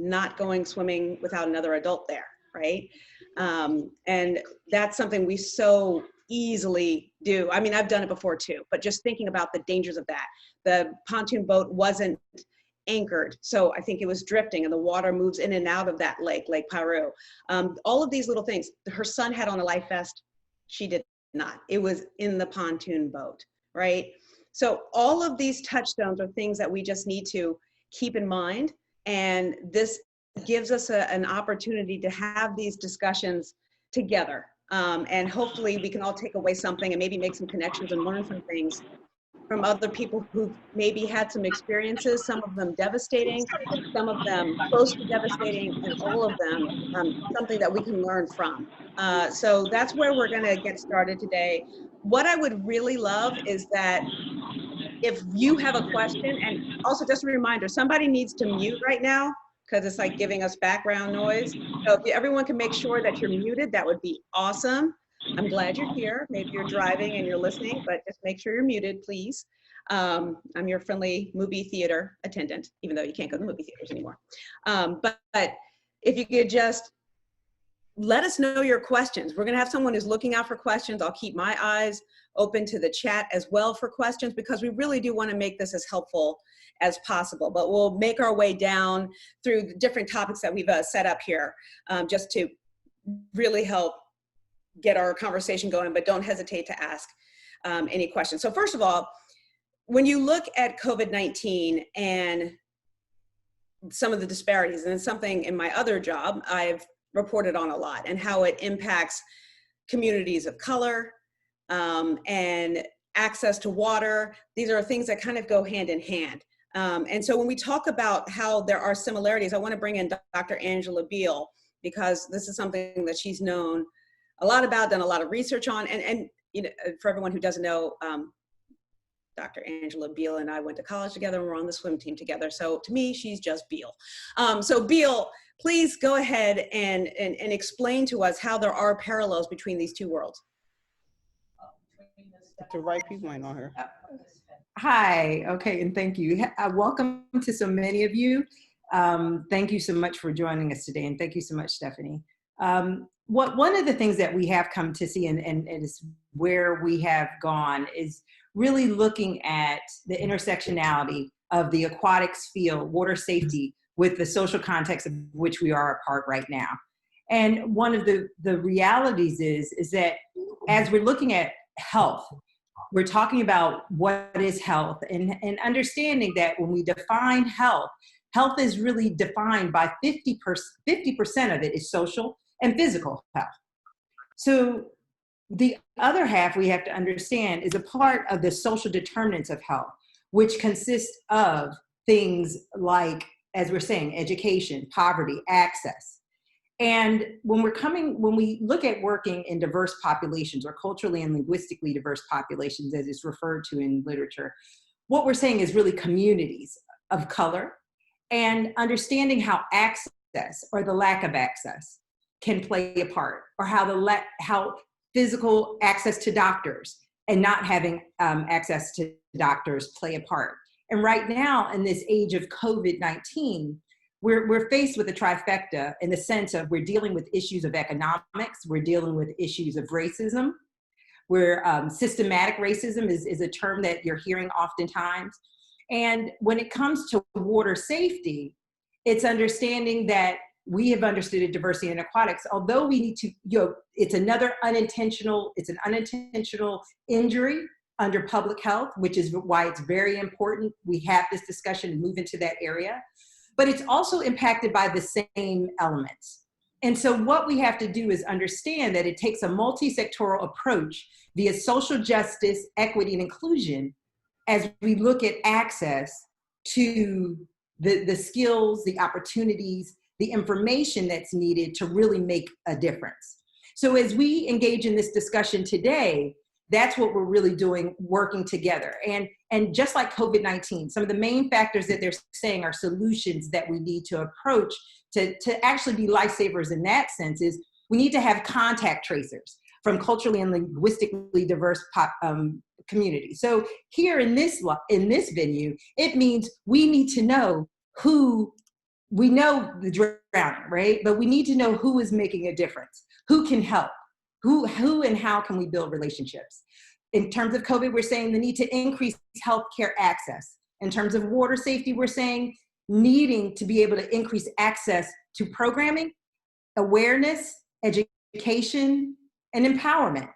not going swimming without another adult there, right? And that's something we so easily do. I mean, I've done it before too, but just thinking about the dangers of that. The pontoon boat wasn't anchored, so I think it was drifting, and the water moves in and out of that Lake Piru. All of these little things. Her son had on a life vest. She did not. It was in the pontoon boat, right? So all of these touchstones are things that we just need to keep in mind, and this gives us an opportunity to have these discussions together. And hopefully we can all take away something and maybe make some connections and learn some things from other people who maybe had some experiences, some of them devastating, some of them close to devastating, and all of them something that we can learn from. So that's where we're gonna get started today. What I would really love is that if you have a question, and also just a reminder, somebody needs to mute right now because it's like giving us background noise. So if everyone can make sure that you're muted, that would be awesome. I'm glad you're here. Maybe you're driving and you're listening, but just make sure you're muted, please. I'm your friendly movie theater attendant, even though you can't go to movie theaters anymore. But if you could just let us know your questions. We're gonna have someone who's looking out for questions. I'll keep my eyes open to the chat as well for questions, because we really do wanna make this as helpful as possible. But we'll make our way down through the different topics that we've set up here just to really help get our conversation going, but don't hesitate to ask any questions. So first of all, when you look at COVID-19 and some of the disparities, and it's something in my other job I've reported on a lot, and how it impacts communities of color and access to water. These are things that kind of go hand in hand. And so when we talk about how there are similarities, I want to bring in Dr. Angela Beal, because this is something that she's known a lot about, done a lot of research on. And you know, for everyone who doesn't know, Dr. Angela Beal and I went to college together, and we're on the swim team together. So to me, she's just Beal. So Beal, please go ahead and explain to us how there are parallels between these two worlds. The right people ain't on here. Hi, okay, and thank you. Welcome to so many of you. Thank you so much for joining us today, and thank you so much, Stephanie. One of the things that we have come to see, and is where we have gone, is really looking at the intersectionality of the aquatics field, water safety, with the social context of which we are a part right now. And one of the realities is that as we're looking at health, we're talking about what is health, and understanding that when we define health, health is really defined by 50% of it is social and physical health. So the other half we have to understand is a part of the social determinants of health, which consists of things like, as we're saying, education, poverty, access. And when we look at working in diverse populations, or culturally and linguistically diverse populations, as it's referred to in literature, what we're saying is really communities of color, and understanding how access, or the lack of access, can play a part, or how physical access to doctors and not having access to doctors play a part. And right now, in this age of COVID-19, we're faced with a trifecta, in the sense of we're dealing with issues of economics, we're dealing with issues of racism, where systematic racism is a term that you're hearing oftentimes. And when it comes to water safety, it's understanding that we have understood it, diversity in aquatics, although we need to, it's an unintentional injury under public health, which is why it's very important we have this discussion and move into that area. But it's also impacted by the same elements. And so what we have to do is understand that it takes a multi-sectoral approach via social justice, equity, and inclusion, as we look at access to the skills, the opportunities, the information that's needed to really make a difference. So as we engage in this discussion today, that's what we're really doing, working together. And just like COVID-19, some of the main factors that they're saying are solutions that we need to approach to actually be lifesavers in that sense is we need to have contact tracers from culturally and linguistically diverse communities. So here in this venue, it means we need to know who we know the drowning, right? But we need to know who is making a difference, who can help, who and how can we build relationships. In terms of COVID, we're saying the need to increase healthcare access. In terms of water safety, we're saying needing to be able to increase access to programming, awareness, education, and empowerment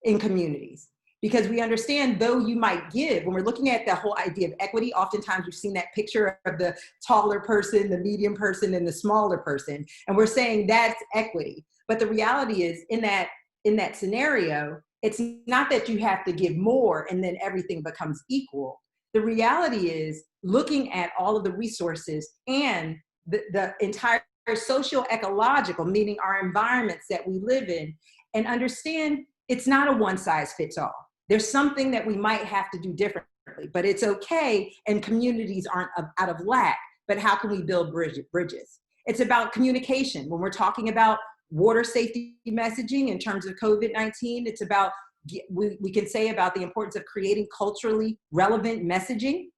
in communities. Because we understand, though you might give, when we're looking at the whole idea of equity, oftentimes we've seen that picture of the taller person, the medium person, and the smaller person, and we're saying that's equity. But the reality is, in that scenario, it's not that you have to give more and then everything becomes equal. The reality is looking at all of the resources and the entire socio-ecological, meaning our environments that we live in, and understand it's not a one size fits all. There's something that we might have to do differently, but it's okay, and communities aren't out of lack, but how can we build bridges? It's about communication. When we're talking about water safety messaging in terms of COVID-19, it's about, we can say about the importance of creating culturally relevant messaging,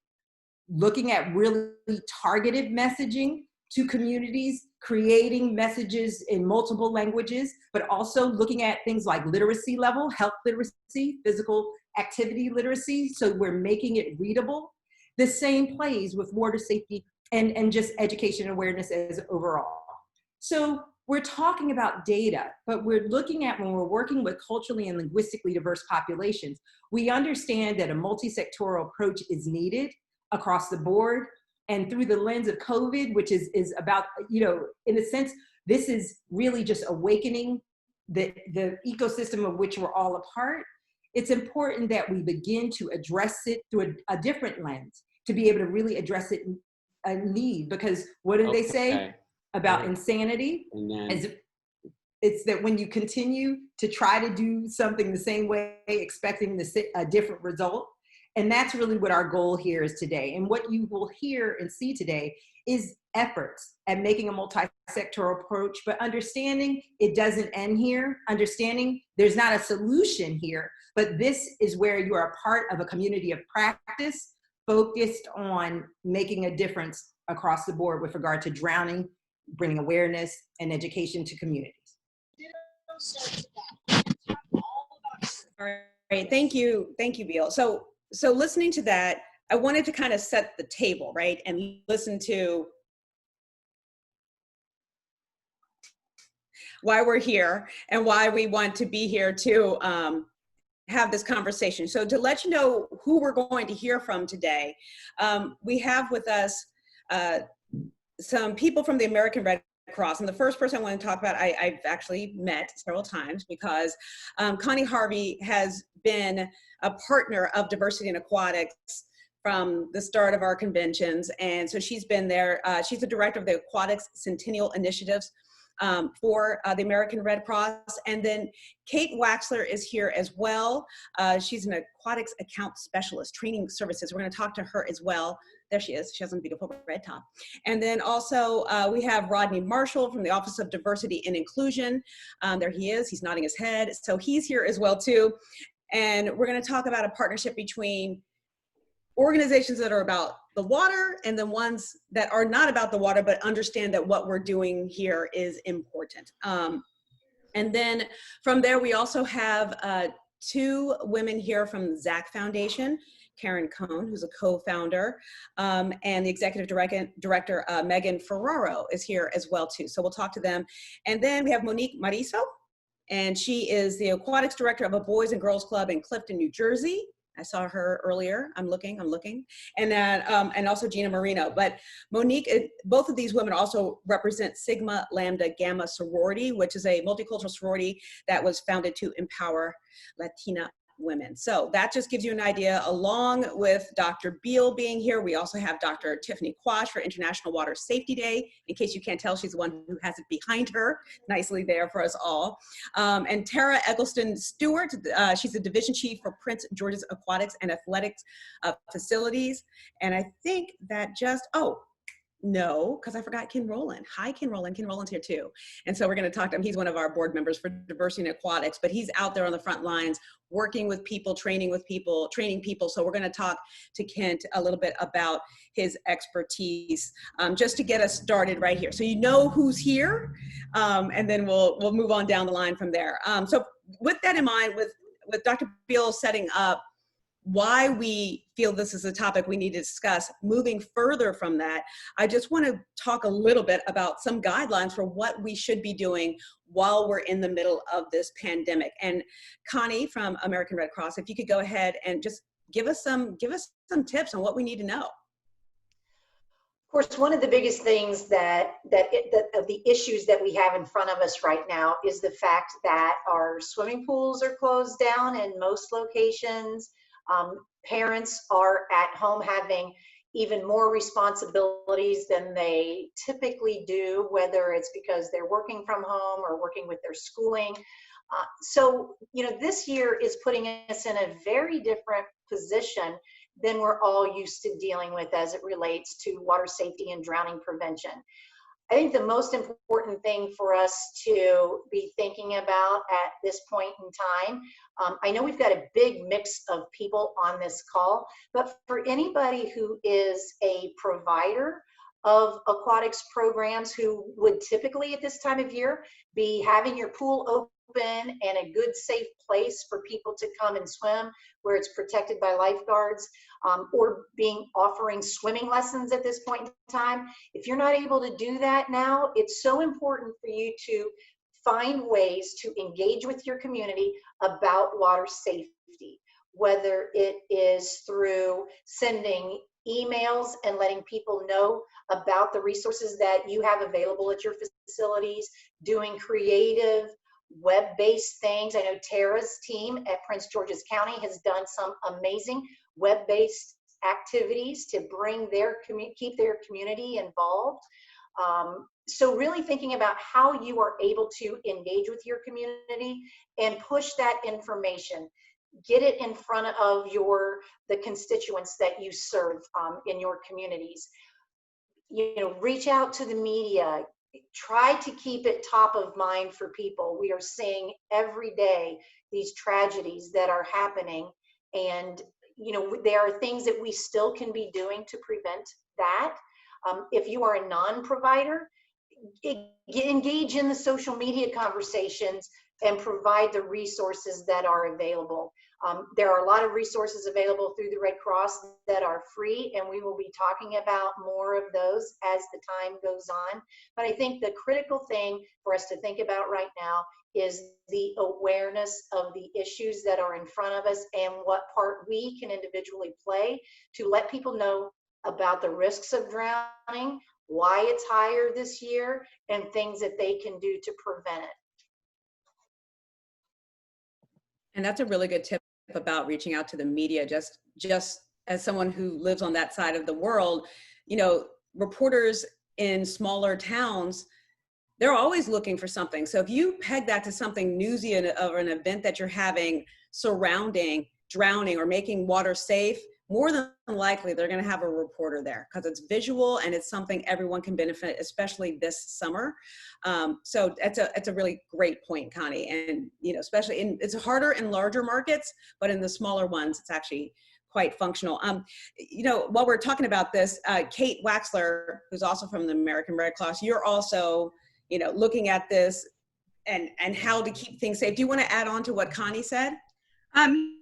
looking at really targeted messaging to communities, creating messages in multiple languages, but also looking at things like literacy level, health literacy, physical activity literacy, so we're making it readable. The same plays with water safety and just education and awareness as overall. So we're talking about data, but we're looking at, when we're working with culturally and linguistically diverse populations, we understand that a multi-sectoral approach is needed across the board. And through the lens of COVID, which is about, in a sense, this is really just awakening the ecosystem of which we're all a part. It's important that we begin to address it through a different lens, to be able to really address it a need. Because what do they say about insanity? It's that when you continue to try to do something the same way, expecting a different result. And that's really what our goal here is today. And what you will hear and see today is efforts at making a multi-sectoral approach, but understanding it doesn't end here, understanding there's not a solution here, but this is where you are a part of a community of practice focused on making a difference across the board with regard to drowning, bringing awareness and education to communities. All right, thank you, Beal. So listening to that, I wanted to kind of set the table, right? And listen to why we're here and why we want to be here to have this conversation. So to let you know who we're going to hear from today, we have with us some people from the American Red Cross. And the first person I want to talk about, I've actually met several times, because Connie Harvey has been a partner of Diversity in Aquatics from the start of our conventions. And so she's been there. She's the director of the Aquatics Centennial initiatives for the American Red Cross. And then Kate Waxler is here as well. She's an aquatics account specialist, training services. We're going to talk to her as well. There she is. She has a beautiful red top. And then also we have Rodney Marshall from the Office of Diversity and Inclusion. There he is. He's nodding his head. So he's here as well too. And we're going to talk about a partnership between organizations that are about the water and the ones that are not about the water, but understand that what we're doing here is important. And then from there, we also have two women here from the Zach Foundation, Karen Cohen, who's a co-founder, and the executive director, Megan Ferraro, is here as well too. So we'll talk to them. And then we have Monique Mariso, and she is the aquatics director of a Boys and Girls Club in Clifton, New Jersey. I saw her earlier. I'm looking. And also Gina Marino. But Monique, both of these women also represent Sigma Lambda Gamma sorority, which is a multicultural sorority that was founded to empower Latina women. So that just gives you an idea. Along with Dr. Beal being here, we also have Dr. Tiffany Quash for International Water Safety Day. In case you can't tell, she's the one who has it behind her, nicely there for us all. And Tara Eggleston Stewart, she's the division chief for Prince George's Aquatics and Athletics Facilities. And I think that No, because I forgot Ken Rowland. Hi, Ken Rowland. Ken Rowland's here too. And so we're going to talk to him. He's one of our board members for Diversity in Aquatics, but he's out there on the front lines, working with people, training people. So we're going to talk to Kent a little bit about his expertise, just to get us started right here. So you know who's here, and then we'll move on down the line from there. So with that in mind, with Dr. Beal setting up why we feel this is a topic we need to discuss. Moving further from that, I just want to talk a little bit about some guidelines for what we should be doing while we're in the middle of this pandemic. And Connie from American Red Cross, if you could go ahead and just give us some tips on what we need to know. Of course, one of the biggest things that of the issues that we have in front of us right now is the fact that our swimming pools are closed down in most locations. Parents are at home having even more responsibilities than they typically do, whether it's because they're working from home or working with their schooling. So, this year is putting us in a very different position than we're all used to dealing with as it relates to water safety and drowning prevention. I think the most important thing for us to be thinking about at this point in time, I know we've got a big mix of people on this call, but for anybody who is a provider of aquatics programs who would typically at this time of year be having your pool open and a good safe place for people to come and swim where it's protected by lifeguards, or offering swimming lessons at this point in time. If you're not able to do that now, it's so important for you to find ways to engage with your community about water safety, whether it is through sending emails and letting people know about the resources that you have available at your facilities, doing creative web-based things. I know Tara's team at Prince George's County has done some amazing web-based activities to bring keep their community involved. So really thinking about how you are able to engage with your community and push that information, get it in front of the constituents that you serve in your communities. Reach out to the media. Try to keep it top of mind for people. We are seeing every day these tragedies that are happening, and there are things that we still can be doing to prevent that. If you are a non-provider, engage in the social media conversations and provide the resources that are available. There are a lot of resources available through the Red Cross that are free, and we will be talking about more of those as the time goes on. But I think the critical thing for us to think about right now is the awareness of the issues that are in front of us and what part we can individually play to let people know about the risks of drowning, why it's higher this year, and things that they can do to prevent it. And that's a really good tip about reaching out to the media. Just as someone who lives on that side of the world, reporters in smaller towns, they're always looking for something. So if you peg that to something newsy of an event that you're having surrounding drowning or making water safe, more than likely they're going to have a reporter there because it's visual and it's something everyone can benefit, especially this summer. So it's a really great point, Connie. And especially it's harder in larger markets, but in the smaller ones, it's actually quite functional. While we're talking about this, Kate Waxler, who's also from the American Red Cross, you're also looking at this and how to keep things safe. Do you want to add on to what Connie said?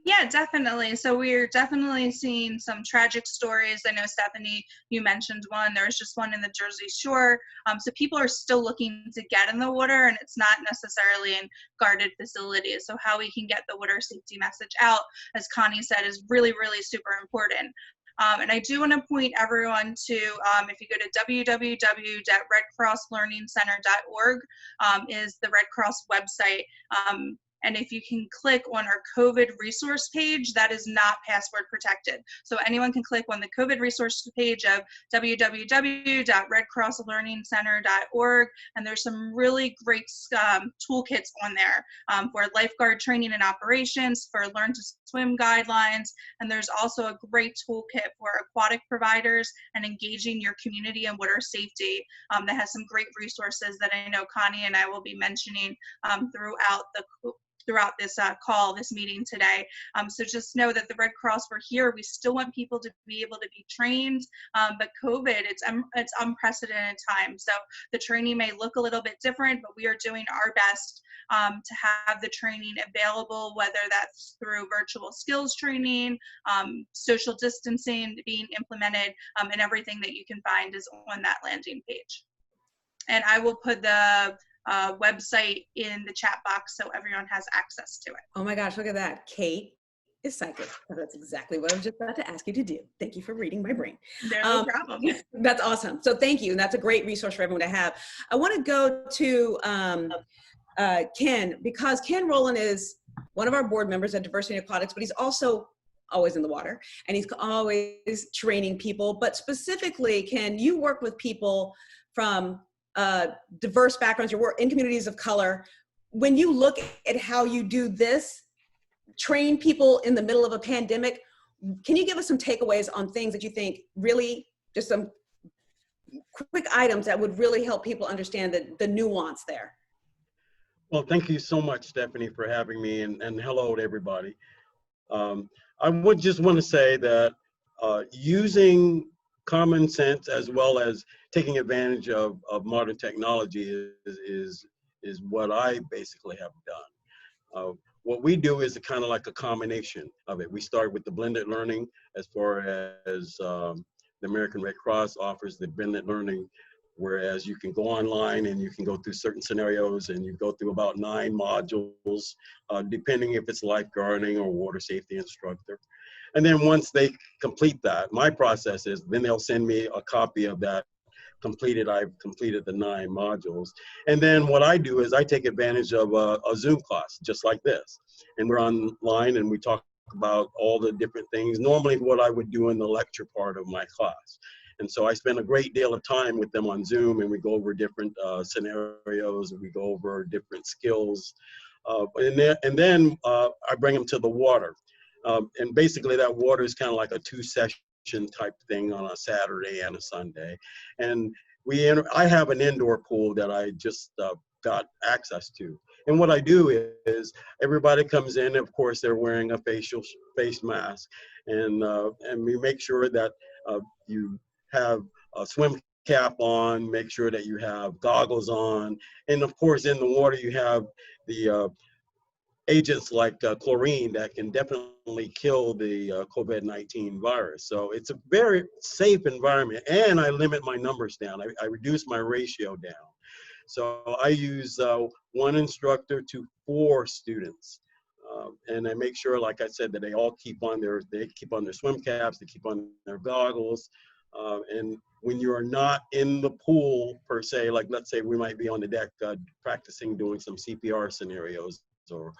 Yeah, definitely. So we're definitely seeing some tragic stories. I know, Stephanie, you mentioned one. There was just one in the Jersey Shore. So people are still looking to get in the water, and it's not necessarily in guarded facilities. So how we can get the water safety message out, as Connie said, is really, really super important. And I do want to point everyone to, if you go to www.redcrosslearningcenter.org, is the Red Cross website. And if you can click on our COVID resource page, that is not password protected. So anyone can click on the COVID resource page of www.redcrosslearningcenter.org, and there's some really great toolkits on there for lifeguard training and operations, for learn to swim guidelines, and there's also a great toolkit for aquatic providers and engaging your community in water safety that has some great resources that I know Connie and I will be mentioning throughout this call, this meeting today. So just know that the Red Cross, we're here. We still want people to be able to be trained, but COVID, it's unprecedented time. So the training may look a little bit different, but we are doing our best to have the training available, whether that's through virtual skills training, social distancing being implemented, and everything that you can find is on that landing page. And I will put the website in the chat box so everyone has access to it. Oh my gosh, look at that. Kate is psychic. That's exactly what I was just about to ask you to do. Thank you for reading my brain. No problem. That's awesome. So thank you. And that's a great resource for everyone to have. I want to go to Ken, because Ken Rowland is one of our board members at Diversity in Aquatics, but he's also always in the water and he's always training people. But specifically, Ken, you work with people from diverse backgrounds, you work in communities of color. When you look at how you do this, train people in the middle of a pandemic, can you give us some takeaways on things that you think really, just some quick items that would really help people understand the nuance there? Well, thank you so much, Stephanie, for having me, and hello to everybody. I would just want to say that using common sense as well as taking advantage of modern technology is what I basically have done. What we do is kind of like a combination of it. We start with the blended learning, as far as the American Red Cross offers the blended learning, whereas you can go online and you can go through certain scenarios and you go through about 9 modules, depending if it's lifeguarding or water safety instructor. And then once they complete that, my process is then they'll send me a copy of that completed. I've completed the 9 modules. And then what I do is I take advantage of a Zoom class just like this. And we're online and we talk about all the different things, normally what I would do in the lecture part of my class. And so I spend a great deal of time with them on Zoom, and we go over different scenarios, and we go over different skills. And then I bring them to the water. And basically that water is kind of like a 2-session type thing on a Saturday and a Sunday. And I have an indoor pool that I just got access to. And what I do is everybody comes in, of course, they're wearing a face mask. And we make sure that you have a swim cap on, make sure that you have goggles on. And of course, in the water, you have the agents like chlorine that can definitely kill the COVID-19 virus. So it's a very safe environment, and I limit my numbers down. I reduce my ratio down. So I use 1 instructor to 4 students. And I make sure, like I said, that they all keep on their swim caps, they keep on their goggles. And when you are not in the pool per se, like let's say we might be on the deck practicing doing some CPR scenarios or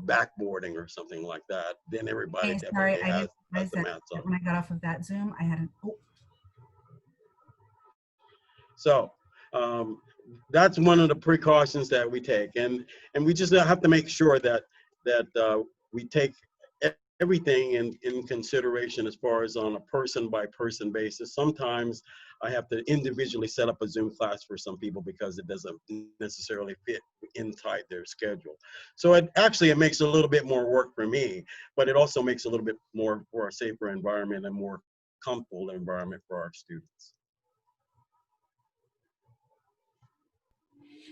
backboarding or something like that, then everybody definitely has the mats on. When I got off of that Zoom, I had an So that's one of the precautions that we take, and we just have to make sure that we take everything in consideration as far as on a person-by-person basis. Sometimes I have to individually set up a Zoom class for some people because it doesn't necessarily fit inside their schedule. So it makes a little bit more work for me, but it also makes a little bit more for a safer environment and more comfortable environment for our students.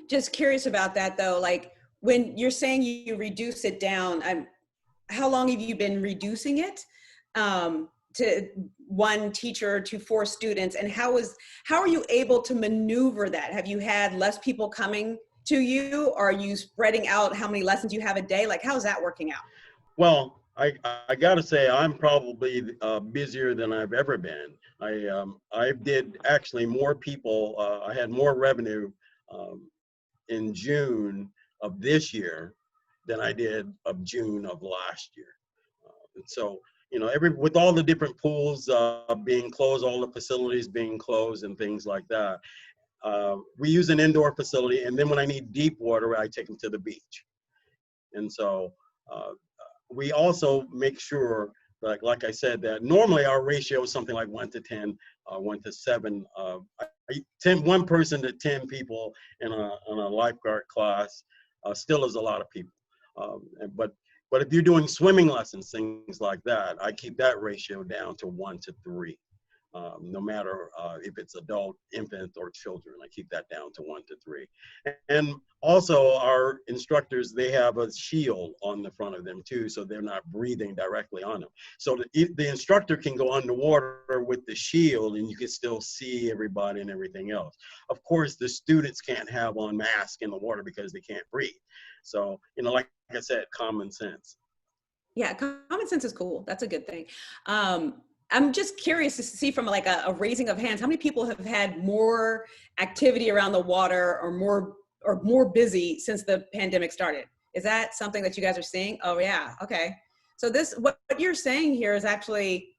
Just curious about that though, like when you're saying you reduce it down, how long have you been reducing it to 1 teacher to 4 students? And how are you able to maneuver that? Have you had less people coming to you? Or are you spreading out how many lessons you have a day? Like, how's that working out? Well, I gotta say I'm probably busier than I've ever been. I did actually more people, I had more revenue in June of this year than I did of June of last year. And so, you know, with all the different pools being closed, all the facilities being closed and things like that, we use an indoor facility, and then when I need deep water, I take them to the beach. And so we also make sure, like I said, that normally our ratio is something like 1 to 10, 1 to 7. 1 person to 10 people in a lifeguard class still is a lot of people. But if you're doing swimming lessons, things like that, I keep that ratio down to 1 to 3. No matter if it's adult, infant, or children, I keep that down to 1 to 3. And also our instructors, they have a shield on the front of them too, so they're not breathing directly on them. So the instructor can go underwater with the shield and you can still see everybody and everything else. Of course, the students can't have on masks in the water because they can't breathe. So, you know, like I said, common sense. Yeah, common sense is cool. That's a good thing. I'm just curious to see from like a raising of hands, how many people have had more activity around the water or more busy since the pandemic started? Is that something that you guys are seeing? Oh yeah, okay. So what you're saying here is actually,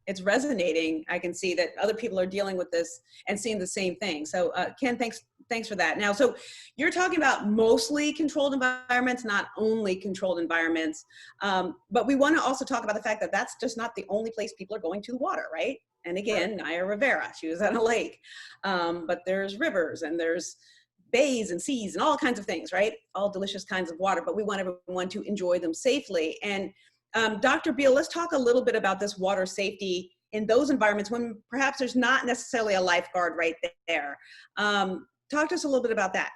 it's resonating. I can see that other people are dealing with this and seeing the same thing. So Ken, thanks for that. Now, so you're talking about mostly controlled environments, not only controlled environments, but we want to also talk about the fact that that's just not the only place people are going to the water, right? And again, Naya Rivera, she was at a lake, but there's rivers and there's bays and seas and all kinds of things, right? All delicious kinds of water, but we want everyone to enjoy them safely. And Dr. Beal, let's talk a little bit about this water safety in those environments when perhaps there's not necessarily a lifeguard right there. Talk to us a little bit about that.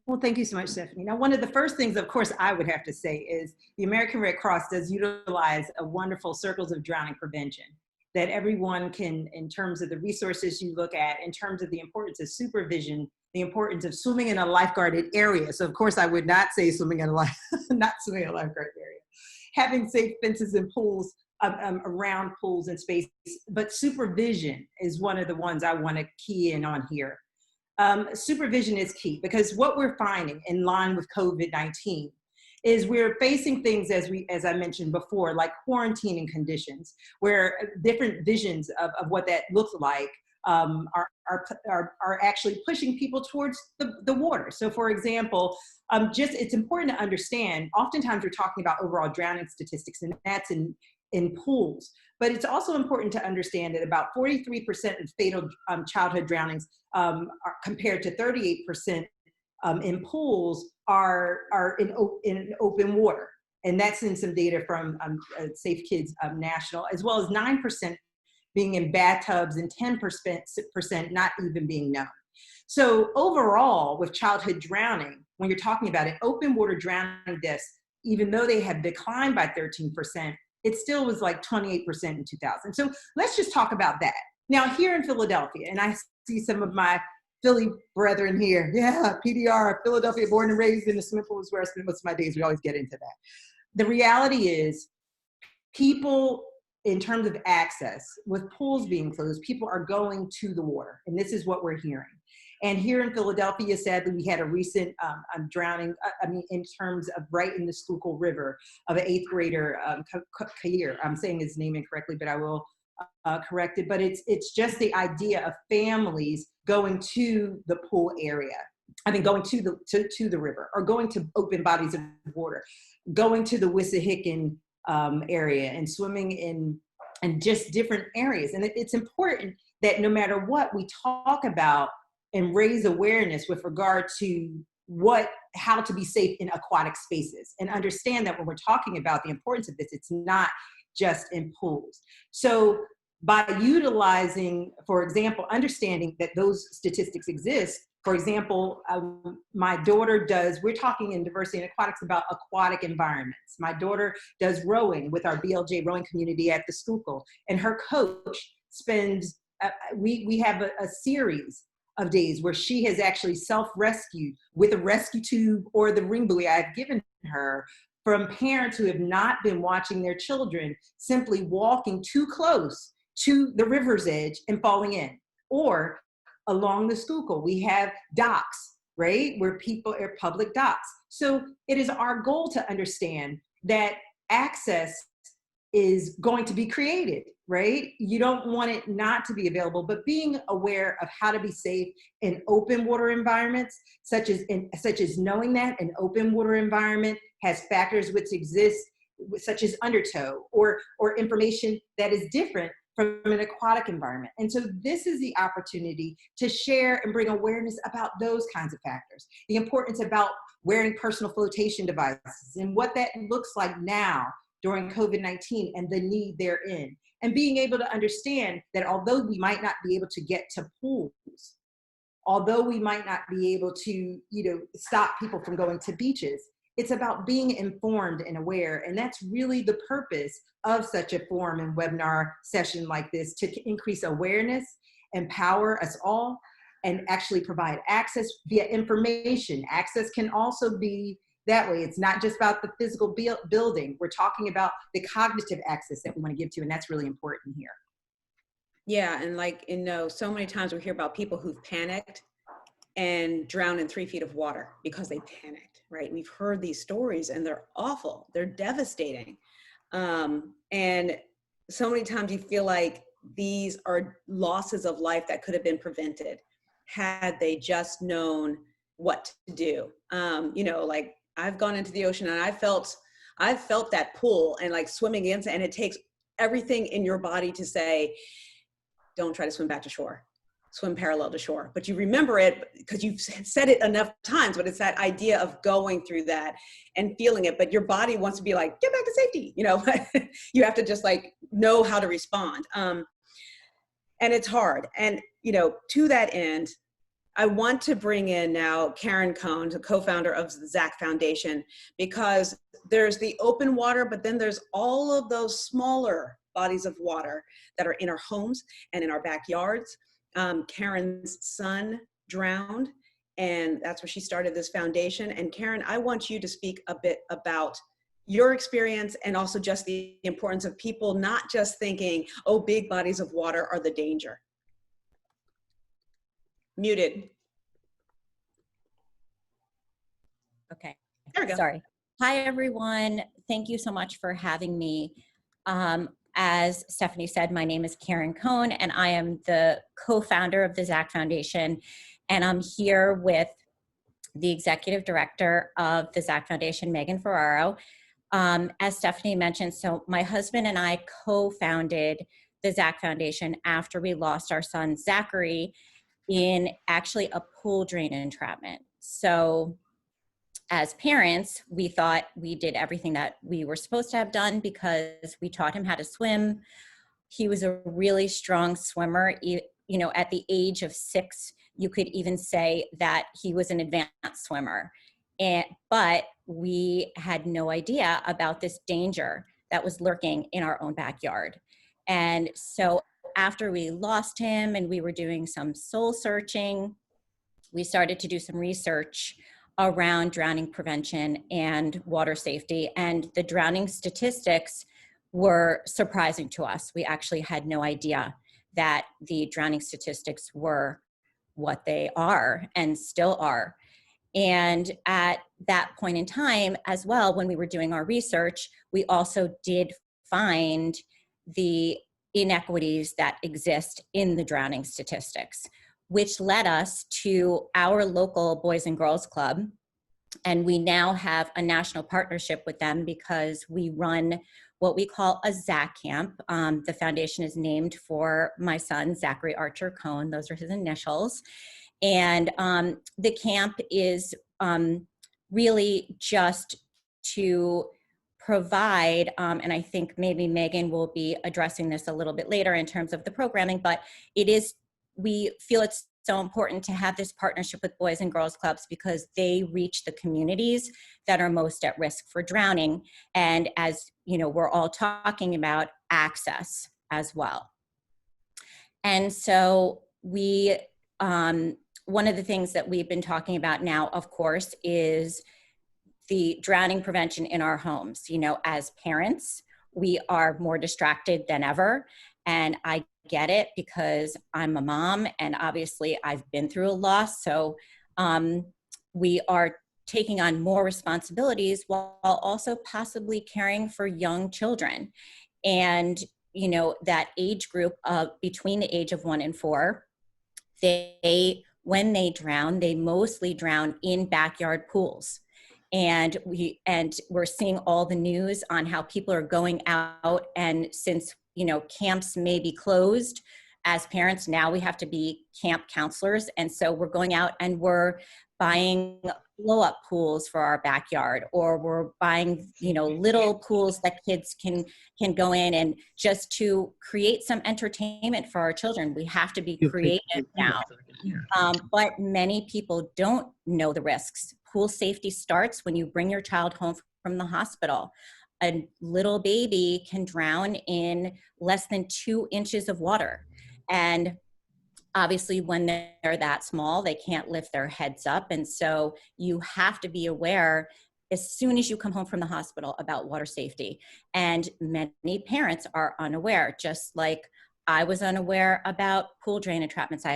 Well, thank you so much, Stephanie. Now, one of the first things, of course, I would have to say is the American Red Cross does utilize a wonderful circles of drowning prevention that everyone can, in terms of the resources you look at, in terms of the importance of supervision, the importance of swimming in a lifeguarded area. So, of course, I would not say swimming in a not swimming in a lifeguarded area. Having safe fences and pools around pools and spaces, but supervision is one of the ones I want to key in on here. Supervision is key because what we're finding in line with COVID-19 is we're facing things as I mentioned before, like quarantining conditions, where different visions of what that looks like are actually pushing people towards the water. So for example, it's important to understand, oftentimes we're talking about overall drowning statistics, and that's in pools. But it's also important to understand that about 43% of fatal childhood drownings compared to 38% in pools are in open water. And that's in some data from Safe Kids National, as well as 9% being in bathtubs and 10% not even being known. So overall, with childhood drowning, when you're talking about it, open water drowning deaths, even though they have declined by 13%, it still was like 28% in 2000. So let's just talk about that. Now here in Philadelphia, and I see some of my Philly brethren here. Yeah, PDR, Philadelphia, born and raised in the swimming pool is where I spend most of my days. We always get into that. The reality is people, in terms of access, with pools being closed, people are going to the water. And this is what we're hearing. And here in Philadelphia, sadly, we had a recent drowning, in terms of right in the Schuylkill River of an 8th grader, Kair. I'm saying his name incorrectly, but I will correct it. But it's just the idea of families going to the pool area. I mean, going to the river, or going to open bodies of water, going to the Wissahickon area and swimming in just different areas. And it's important that no matter what, we talk about and raise awareness with regard to how to be safe in aquatic spaces, and understand that when we're talking about the importance of this, it's not just in pools. So by utilizing, for example, understanding that those statistics exist, for example, my daughter we're talking in diversity and aquatics about aquatic environments. My daughter does rowing with our BLJ rowing community at the Schuylkill, and her coach spends, we have a series of days where she has actually self-rescued with a rescue tube or the ring buoy I've given her from parents who have not been watching their children simply walking too close to the river's edge and falling in. Or along the Schuylkill, we have docks right? Where people are public dots. So it is our goal to understand that access is going to be created, right? You don't want it not to be available, but being aware of how to be safe in open water environments, such as knowing that an open water environment has factors which exist, such as undertow or information that is different from an aquatic environment. And so this is the opportunity to share and bring awareness about those kinds of factors. The importance about wearing personal flotation devices and what that looks like now during COVID-19 and the need therein. And being able to understand that although we might not be able to get to pools, although we might not be able to, stop people from going to beaches, it's about being informed and aware. And that's really the purpose of such a forum and webinar session like this, to increase awareness, empower us all, and actually provide access via information. Access can also be that way. It's not just about the physical building. We're talking about the cognitive access that we want to give to, and that's really important here. Yeah, and so many times we hear about people who've panicked and drowned in 3 feet of water because they panicked, right? We've heard these stories and they're awful. They're devastating. And so many times you feel like these are losses of life that could have been prevented had they just known what to do. I've gone into the ocean and I've felt that pull and like swimming against it, and it takes everything in your body to say, don't try to swim back to shore, swim parallel to shore. But you remember it because you've said it enough times, but it's that idea of going through that and feeling it, but your body wants to be like, get back to safety, you have to just know how to respond. And it's hard. And, to that end, I want to bring in now Karen Cohen, the co-founder of the ZAC Foundation, because there's the open water, but then there's all of those smaller bodies of water that are in our homes and in our backyards. Karen's son drowned, and that's where she started this foundation. And Karen, I want you to speak a bit about your experience and also just the importance of people not just thinking, oh, big bodies of water are the danger. Muted. Okay. There we go. Sorry. Hi, everyone. Thank you so much for having me. As Stephanie said, my name is Karen Cohen, and I am the co-founder of the ZAC Foundation. And I'm here with the executive director of the ZAC Foundation, Megan Ferraro. As Stephanie mentioned, so my husband and I co-founded the ZAC Foundation after we lost our son, Zachary, in actually a pool drain entrapment. So as parents, we thought we did everything that we were supposed to have done because we taught him how to swim. He was a really strong swimmer. At the age of 6, you could even say that he was an advanced swimmer. But we had no idea about this danger that was lurking in our own backyard. And so after we lost him and we were doing some soul searching, we started to do some research around drowning prevention and water safety. And the drowning statistics were surprising to us. We actually had no idea that the drowning statistics were what they are and still are. And at that point in time as well, when we were doing our research, we also did find the inequities that exist in the drowning statistics, which led us to our local Boys and Girls Club. And we now have a national partnership with them because we run what we call a ZAC camp. The foundation is named for my son, Zachary Archer Cohen. Those are his initials. And the camp is really just to provide, and I think maybe Megan will be addressing this a little bit later in terms of the programming, but we feel it's so important to have this partnership with Boys and Girls Clubs because they reach the communities that are most at risk for drowning. And as you know, we're all talking about access as well. And so one of the things that we've been talking about now, of course, is the drowning prevention in our homes. As parents, we are more distracted than ever. And I get it because I'm a mom and obviously I've been through a loss. So we are taking on more responsibilities while also possibly caring for young children. And, you know, that age group of between the age of 1 and 4, when they drown, they mostly drown in backyard pools. And we're seeing all the news on how people are going out, and since, you know, camps may be closed, as parents now we have to be camp counselors, and so we're going out and we're buying blow-up pools for our backyard, or we're buying, you know, little pools that kids can go in, and just to create some entertainment for our children. We have to be creative now. But many people don't know the risks. Pool safety starts when you bring your child home from the hospital. A little baby can drown in less than 2 inches of water. And obviously when they're that small, they can't lift their heads up. And so you have to be aware as soon as you come home from the hospital about water safety. And many parents are unaware, just like I was unaware about pool drain entrapments. I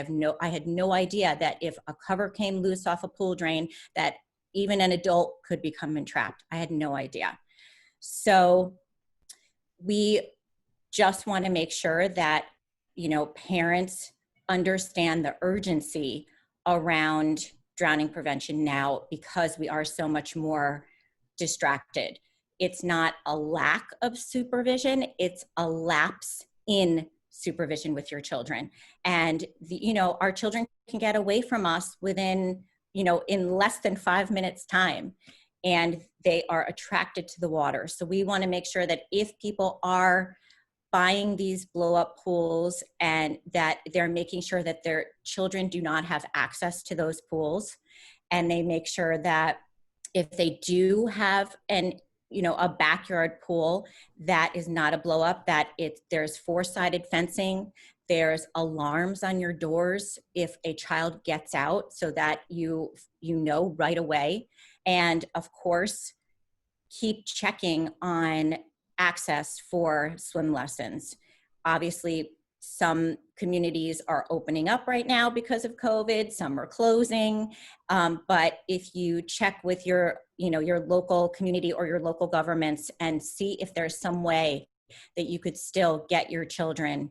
had no idea that if a cover came loose off a pool drain, that even an adult could become entrapped. I had no idea. So we just want to make sure that, you know, parents understand the urgency around drowning prevention now, because we are so much more distracted. It's not a lack of supervision, it's a lapse in supervision with your children. And you know, our children can get away from us within, you know, in less than 5 minutes time, and they are attracted to the water. So we want to make sure that if people are buying these blow-up pools, and that they're making sure that their children do not have access to those pools, and they make sure that if they do have a backyard pool that is not a blow-up, that there's 4-sided fencing, there's alarms on your doors if a child gets out, so that you know right away. And of course, keep checking on access for swim lessons. Obviously, some communities are opening up right now because of COVID, some are closing. But if you check with your local community or your local governments and see if there's some way that you could still get your children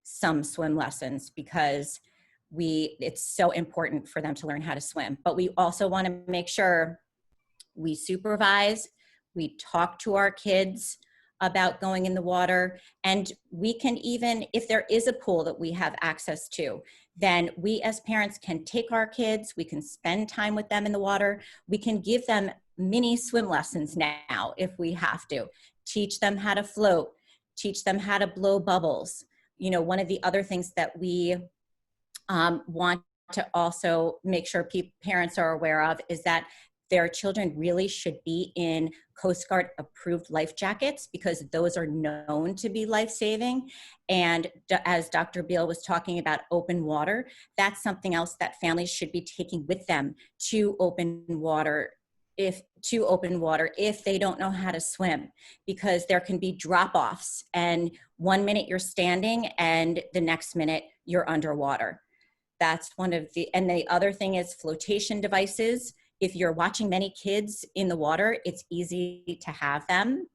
some swim lessons, because it's so important for them to learn how to swim. But we also want to make sure we supervise, we talk to our kids about going in the water, and we can even, if there is a pool that we have access to, then we as parents can take our kids, we can spend time with them in the water, we can give them mini swim lessons now if we have to, teach them how to float, teach them how to blow bubbles. You know, one of the other things that we want to also make sure parents are aware of is that their children really should be in Coast Guard approved life jackets, because those are known to be life-saving. And as Dr. Beal was talking about open water, that's something else that families should be taking with them to open water if they don't know how to swim, because there can be drop-offs, and 1 minute you're standing and the next minute you're underwater. That's and the other thing is flotation devices. If you're watching many kids in the water, it's easy to have them,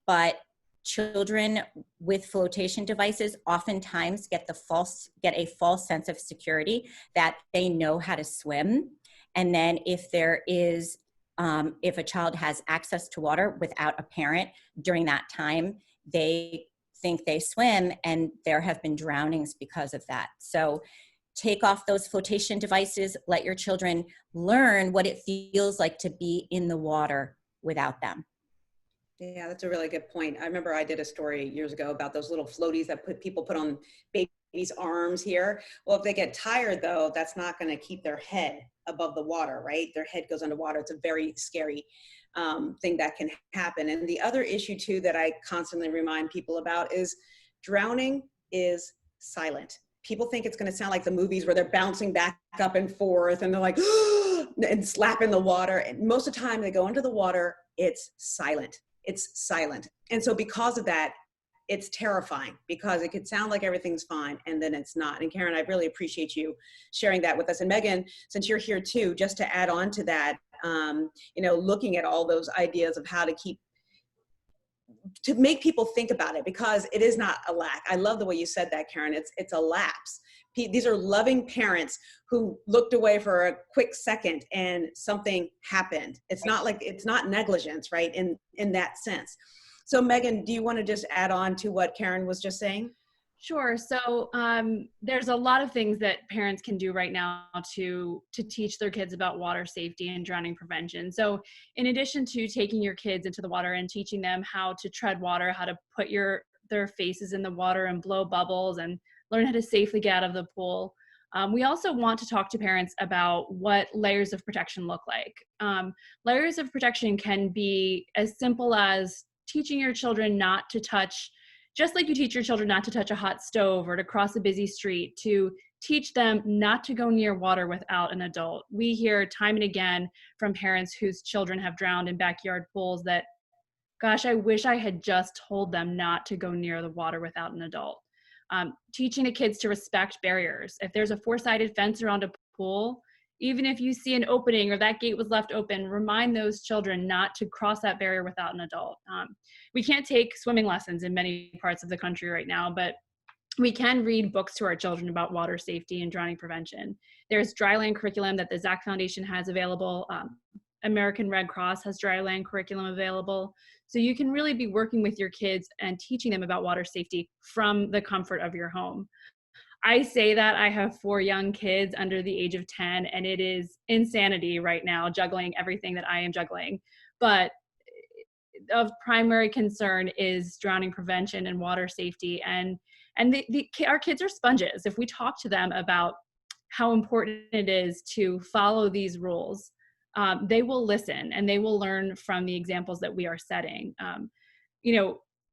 but children with flotation devices oftentimes get a false sense of security that they know how to swim. And then if a child has access to water without a parent during that time, they think they swim, and there have been drownings because of that. So take off those flotation devices, let your children learn what it feels like to be in the water without them. Yeah, that's a really good point. I remember I did a story years ago about those little floaties that people put on babies' arms here. Well, if they get tired though, that's not gonna keep their head above the water, right? Their head goes underwater. It's a very scary thing that can happen. And the other issue too that I constantly remind people about is drowning is silent. People think it's going to sound like the movies where they're bouncing back up and forth and they're like, and slapping the water. And most of the time they go under the water, it's silent. It's silent. And so because of that, it's terrifying because it could sound like everything's fine and then it's not. And Karen, I really appreciate you sharing that with us. And Megan, since you're here too, just to add on to that, looking at all those ideas of how to make people think about it, because it is not a lack. I love the way you said that, Karen. It's a lapse. These are loving parents who looked away for a quick second and something happened. It's not negligence, right? In that sense. So Megan, do you want to just add on to what Karen was just saying? Sure. So there's a lot of things that parents can do right now to teach their kids about water safety and drowning prevention. So in addition to taking your kids into the water and teaching them how to tread water, how to put their faces in the water and blow bubbles and learn how to safely get out of the pool, we also want to talk to parents about what layers of protection look like. Layers of protection can be as simple as teaching your children not to touch, just like you teach your children not to touch a hot stove or to cross a busy street, to teach them not to go near water without an adult. We hear time and again from parents whose children have drowned in backyard pools that, gosh, I wish I had just told them not to go near the water without an adult. Teaching the kids to respect barriers. If there's a four-sided fence around a pool, even if you see an opening or that gate was left open, remind those children not to cross that barrier without an adult. We can't take swimming lessons in many parts of the country right now, but we can read books to our children about water safety and drowning prevention. There's dryland curriculum that the Zach Foundation has available. American Red Cross has dryland curriculum available. So you can really be working with your kids and teaching them about water safety from the comfort of your home. I say that I have 4 young kids under the age of 10, and it is insanity right now, juggling everything that I am juggling. But of primary concern is drowning prevention and water safety. And our kids are sponges. If we talk to them about how important it is to follow these rules, they will listen and they will learn from the examples that we are setting.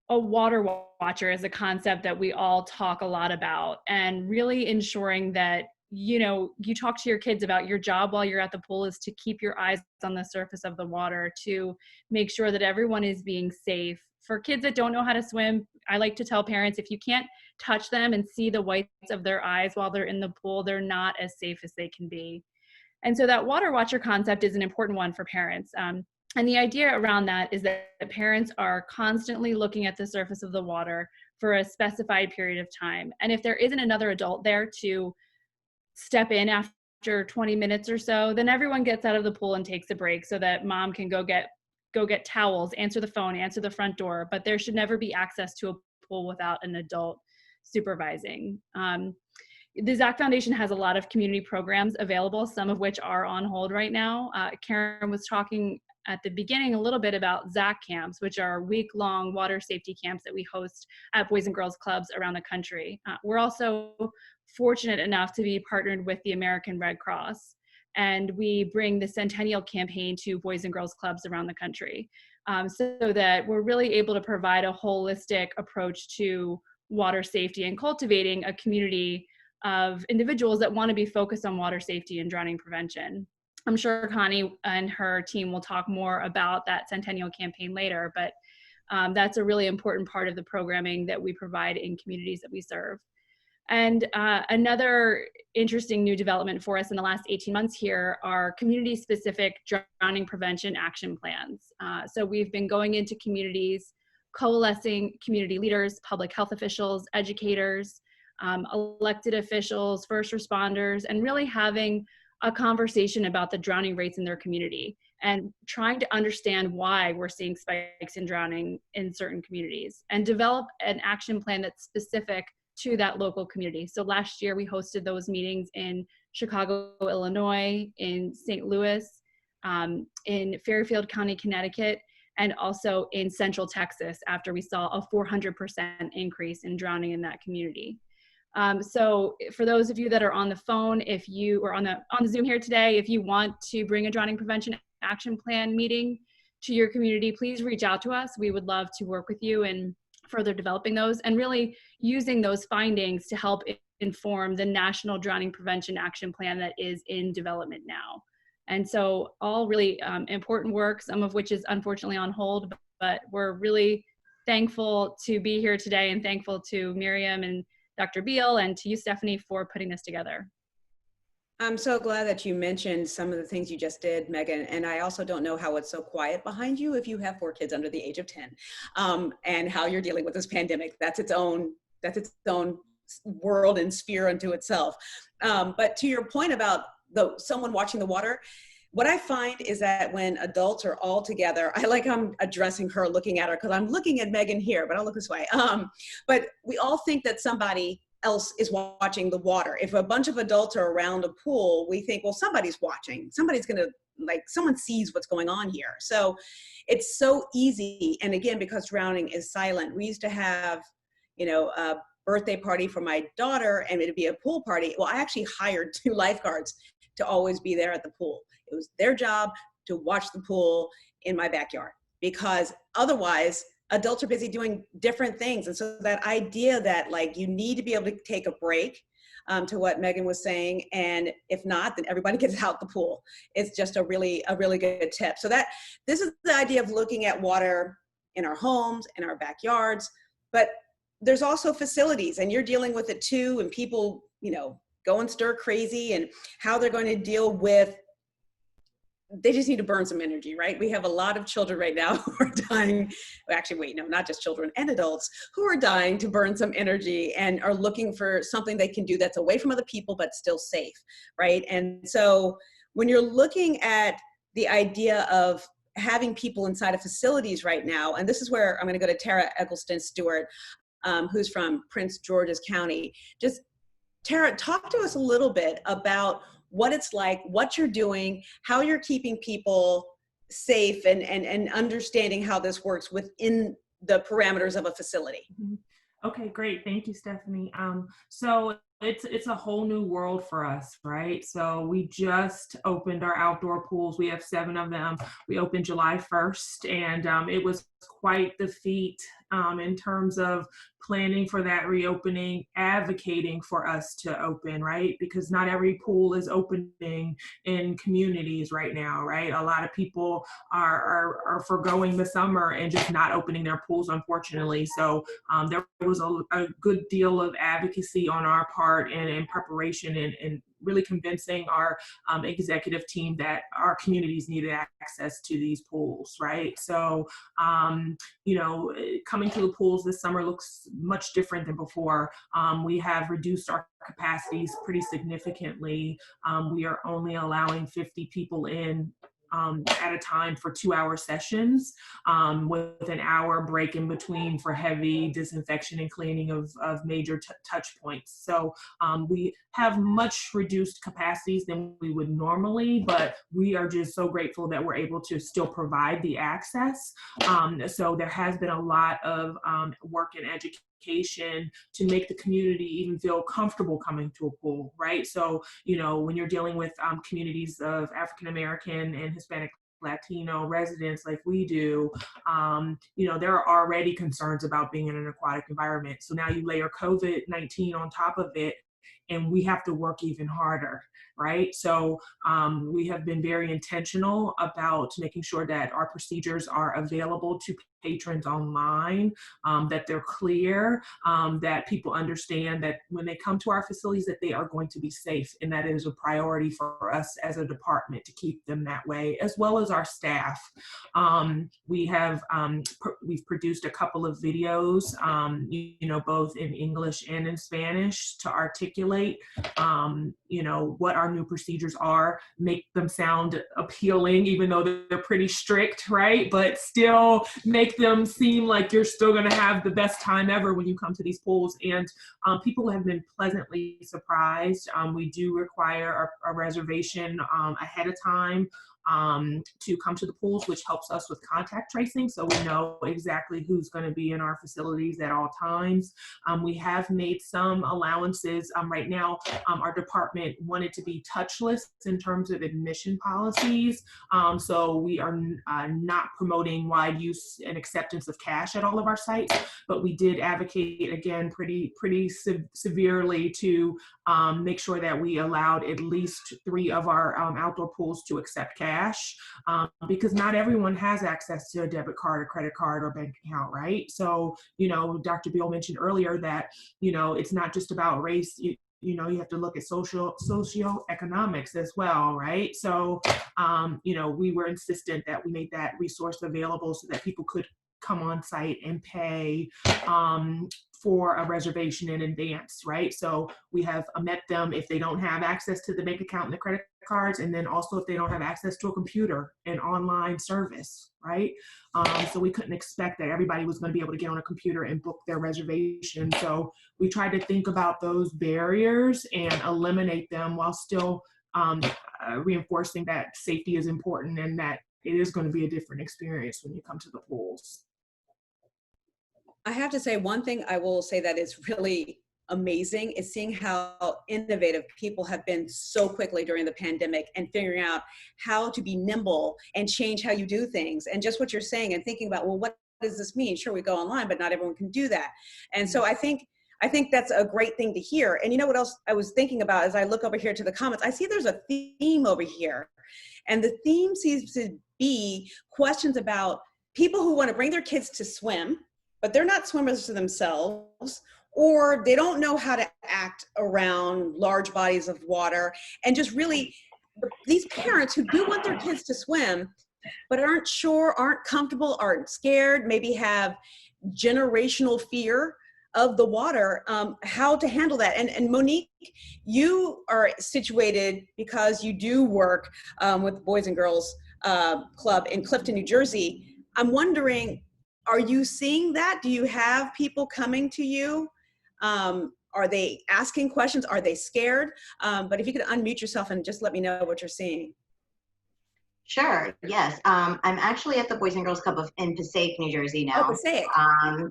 A water watcher is a concept that we all talk a lot about, and really ensuring that, you talk to your kids about your job while you're at the pool is to keep your eyes on the surface of the water, to make sure that everyone is being safe. For kids that don't know how to swim, I like to tell parents, if you can't touch them and see the whites of their eyes while they're in the pool, they're not as safe as they can be. And so that water watcher concept is an important one for parents. And the idea around that is that the parents are constantly looking at the surface of the water for a specified period of time. And if there isn't another adult there to step in after 20 minutes or so, then everyone gets out of the pool and takes a break so that mom can go get towels, answer the phone, answer the front door. But there should never be access to a pool without an adult supervising. The Zach Foundation has a lot of community programs available, some of which are on hold right now. Karen was talking at the beginning a little bit about Zach camps, which are week-long water safety camps that we host at Boys and Girls Clubs around the country. We're also fortunate enough to be partnered with the American Red Cross, and we bring the Centennial campaign to Boys and Girls Clubs around the country, so that we're really able to provide a holistic approach to water safety and cultivating a community of individuals that want to be focused on water safety and drowning prevention. I'm sure Connie and her team will talk more about that Centennial campaign later, but that's a really important part of the programming that we provide in communities that we serve. And another interesting new development for us in the last 18 months here are community-specific drowning prevention action plans. So we've been going into communities, coalescing community leaders, public health officials, educators, elected officials, first responders, and really having a conversation about the drowning rates in their community and trying to understand why we're seeing spikes in drowning in certain communities and develop an action plan that's specific to that local community. So last year we hosted those meetings in Chicago, Illinois, in St. Louis, in Fairfield County, Connecticut, and also in Central Texas after we saw a 400% increase in drowning in that community. So for those of you that are on the phone, if you are on the Zoom here today, if you want to bring a drowning prevention action plan meeting to your community, please reach out to us. We would love to work with you in further developing those and really using those findings to help inform the National Drowning Prevention Action Plan that is in development now. And so all really important work, some of which is unfortunately on hold, but we're really thankful to be here today and thankful to Miriam and Dr. Beal and to you, Stephanie, for putting this together. I'm so glad that you mentioned some of the things you just did, Megan. And I also don't know how it's so quiet behind you if you have 4 kids under the age of 10, and how you're dealing with this pandemic. That's its own world and sphere unto itself. But to your point about someone watching the water, what I find is that when adults are all together, I'm addressing her, looking at her, because I'm looking at Megan here, but I'll look this way. But we all think that somebody else is watching the water. If a bunch of adults are around a pool, we think, well, somebody's watching. Somebody's gonna, someone sees what's going on here. So it's so easy. And again, because drowning is silent, we used to have, a birthday party for my daughter, and it'd be a pool party. Well, I actually hired 2 lifeguards to always be there at the pool. It was their job to watch the pool in my backyard, because otherwise adults are busy doing different things. And so that idea that you need to be able to take a break, to what Megan was saying, and if not, then everybody gets out the pool. It's just a really good tip. So this is the idea of looking at water in our homes, in our backyards, but there's also facilities, and you're dealing with it too, and people, go and stir crazy, and how they're going to deal with, they just need to burn some energy, right? We have a lot of children right now who are dying. Actually, wait, no, not just children and adults who are dying to burn some energy and are looking for something they can do that's away from other people, but still safe, right? And so when you're looking at the idea of having people inside of facilities right now, and this is where I'm going to go to Tara Eggleston-Stewart, who's from Prince George's County. Just, Tara, talk to us a little bit about what it's like, what you're doing, how you're keeping people safe, and understanding how this works within the parameters of a facility. Okay, great. Thank you, Stephanie. So it's a whole new world for us, right? So we just opened our outdoor pools. We have 7 of them. We opened July 1st, and it was quite the feat in terms of planning for that reopening, advocating for us to open, right? Because not every pool is opening in communities right now, right? A lot of people are forgoing the summer and just not opening their pools, unfortunately. So there was a good deal of advocacy on our part and in preparation and really convincing our executive team that our communities needed access to these pools, right? So, coming to the pools this summer looks much different than before. We have reduced our capacities pretty significantly. We are only allowing 50 people in at a time for 2-hour sessions, with an hour break in between for heavy disinfection and cleaning of major touch points. So we have much reduced capacities than we would normally, but we are just so grateful that we're able to still provide the access. So there has been a lot of work and education to make the community even feel comfortable coming to a pool, right? So, when you're dealing with communities of African American and Hispanic Latino residents like we do, there are already concerns about being in an aquatic environment. So now you layer COVID-19 on top of it, and we have to work even harder, right? So we have been very intentional about making sure that our procedures are available to patrons online, that they're clear, that people understand that when they come to our facilities that they are going to be safe, and that is a priority for us as a department to keep them that way, as well as our staff. We've produced a couple of videos, both in English and in Spanish to articulate, what our new procedures are, make them sound appealing, even though they're pretty strict, right? But still make them seem like you're still going to have the best time ever when you come to these pools. And people have been pleasantly surprised. We do require a reservation ahead of time to come to the pools, which helps us with contact tracing, so we know exactly who's going to be in our facilities at all times. We have made some allowances right right now, our department wanted to be touchless in terms of admission policies. So we are not promoting wide use and acceptance of cash at all of our sites, but we did advocate, again, pretty severely to make sure that we allowed at least 3 of our outdoor pools to accept cash, because not everyone has access to a debit card or credit card or bank account, right? So, you know, Dr. Beal mentioned earlier that, you know, it's not just about race. You know, you have to look at socioeconomics as well, right? So, you know, we were insistent that we made that resource available so that people could come on site and pay for a reservation in advance, right? So we have met them if they don't have access to the bank account and the credit cards, and then also if they don't have access to a computer and online service, right? So we couldn't expect that everybody was going to be able to get on a computer and book their reservation. So we tried to think about those barriers and eliminate them while still reinforcing that safety is important and that it is going to be a different experience when you come to the pools. I have to say, one thing I will say that is really amazing is seeing how innovative people have been so quickly during the pandemic and figuring out how to be nimble and change how you do things. And just what you're saying and thinking about, well, what does this mean? Sure, we go online, but not everyone can do that. And so I think that's a great thing to hear. And you know what else I was thinking about as I look over here to the comments? I see there's a theme over here. And the theme seems to be questions about people who want to bring their kids to swim, but they're not swimmers themselves, or they don't know how to act around large bodies of water. And just really, these parents who do want their kids to swim, but aren't sure, aren't comfortable, aren't scared, maybe have generational fear of the water, how to handle that. And Monique, you are situated because you do work with Boys and Girls Club in Clifton, New Jersey. I'm wondering, are you seeing that? Do you have people coming to you? Are they asking questions? Are they scared? But if you could unmute yourself and just let me know what you're seeing. Sure, yes. I'm actually at the Boys and Girls Club in Passaic, New Jersey now. Oh, Passaic.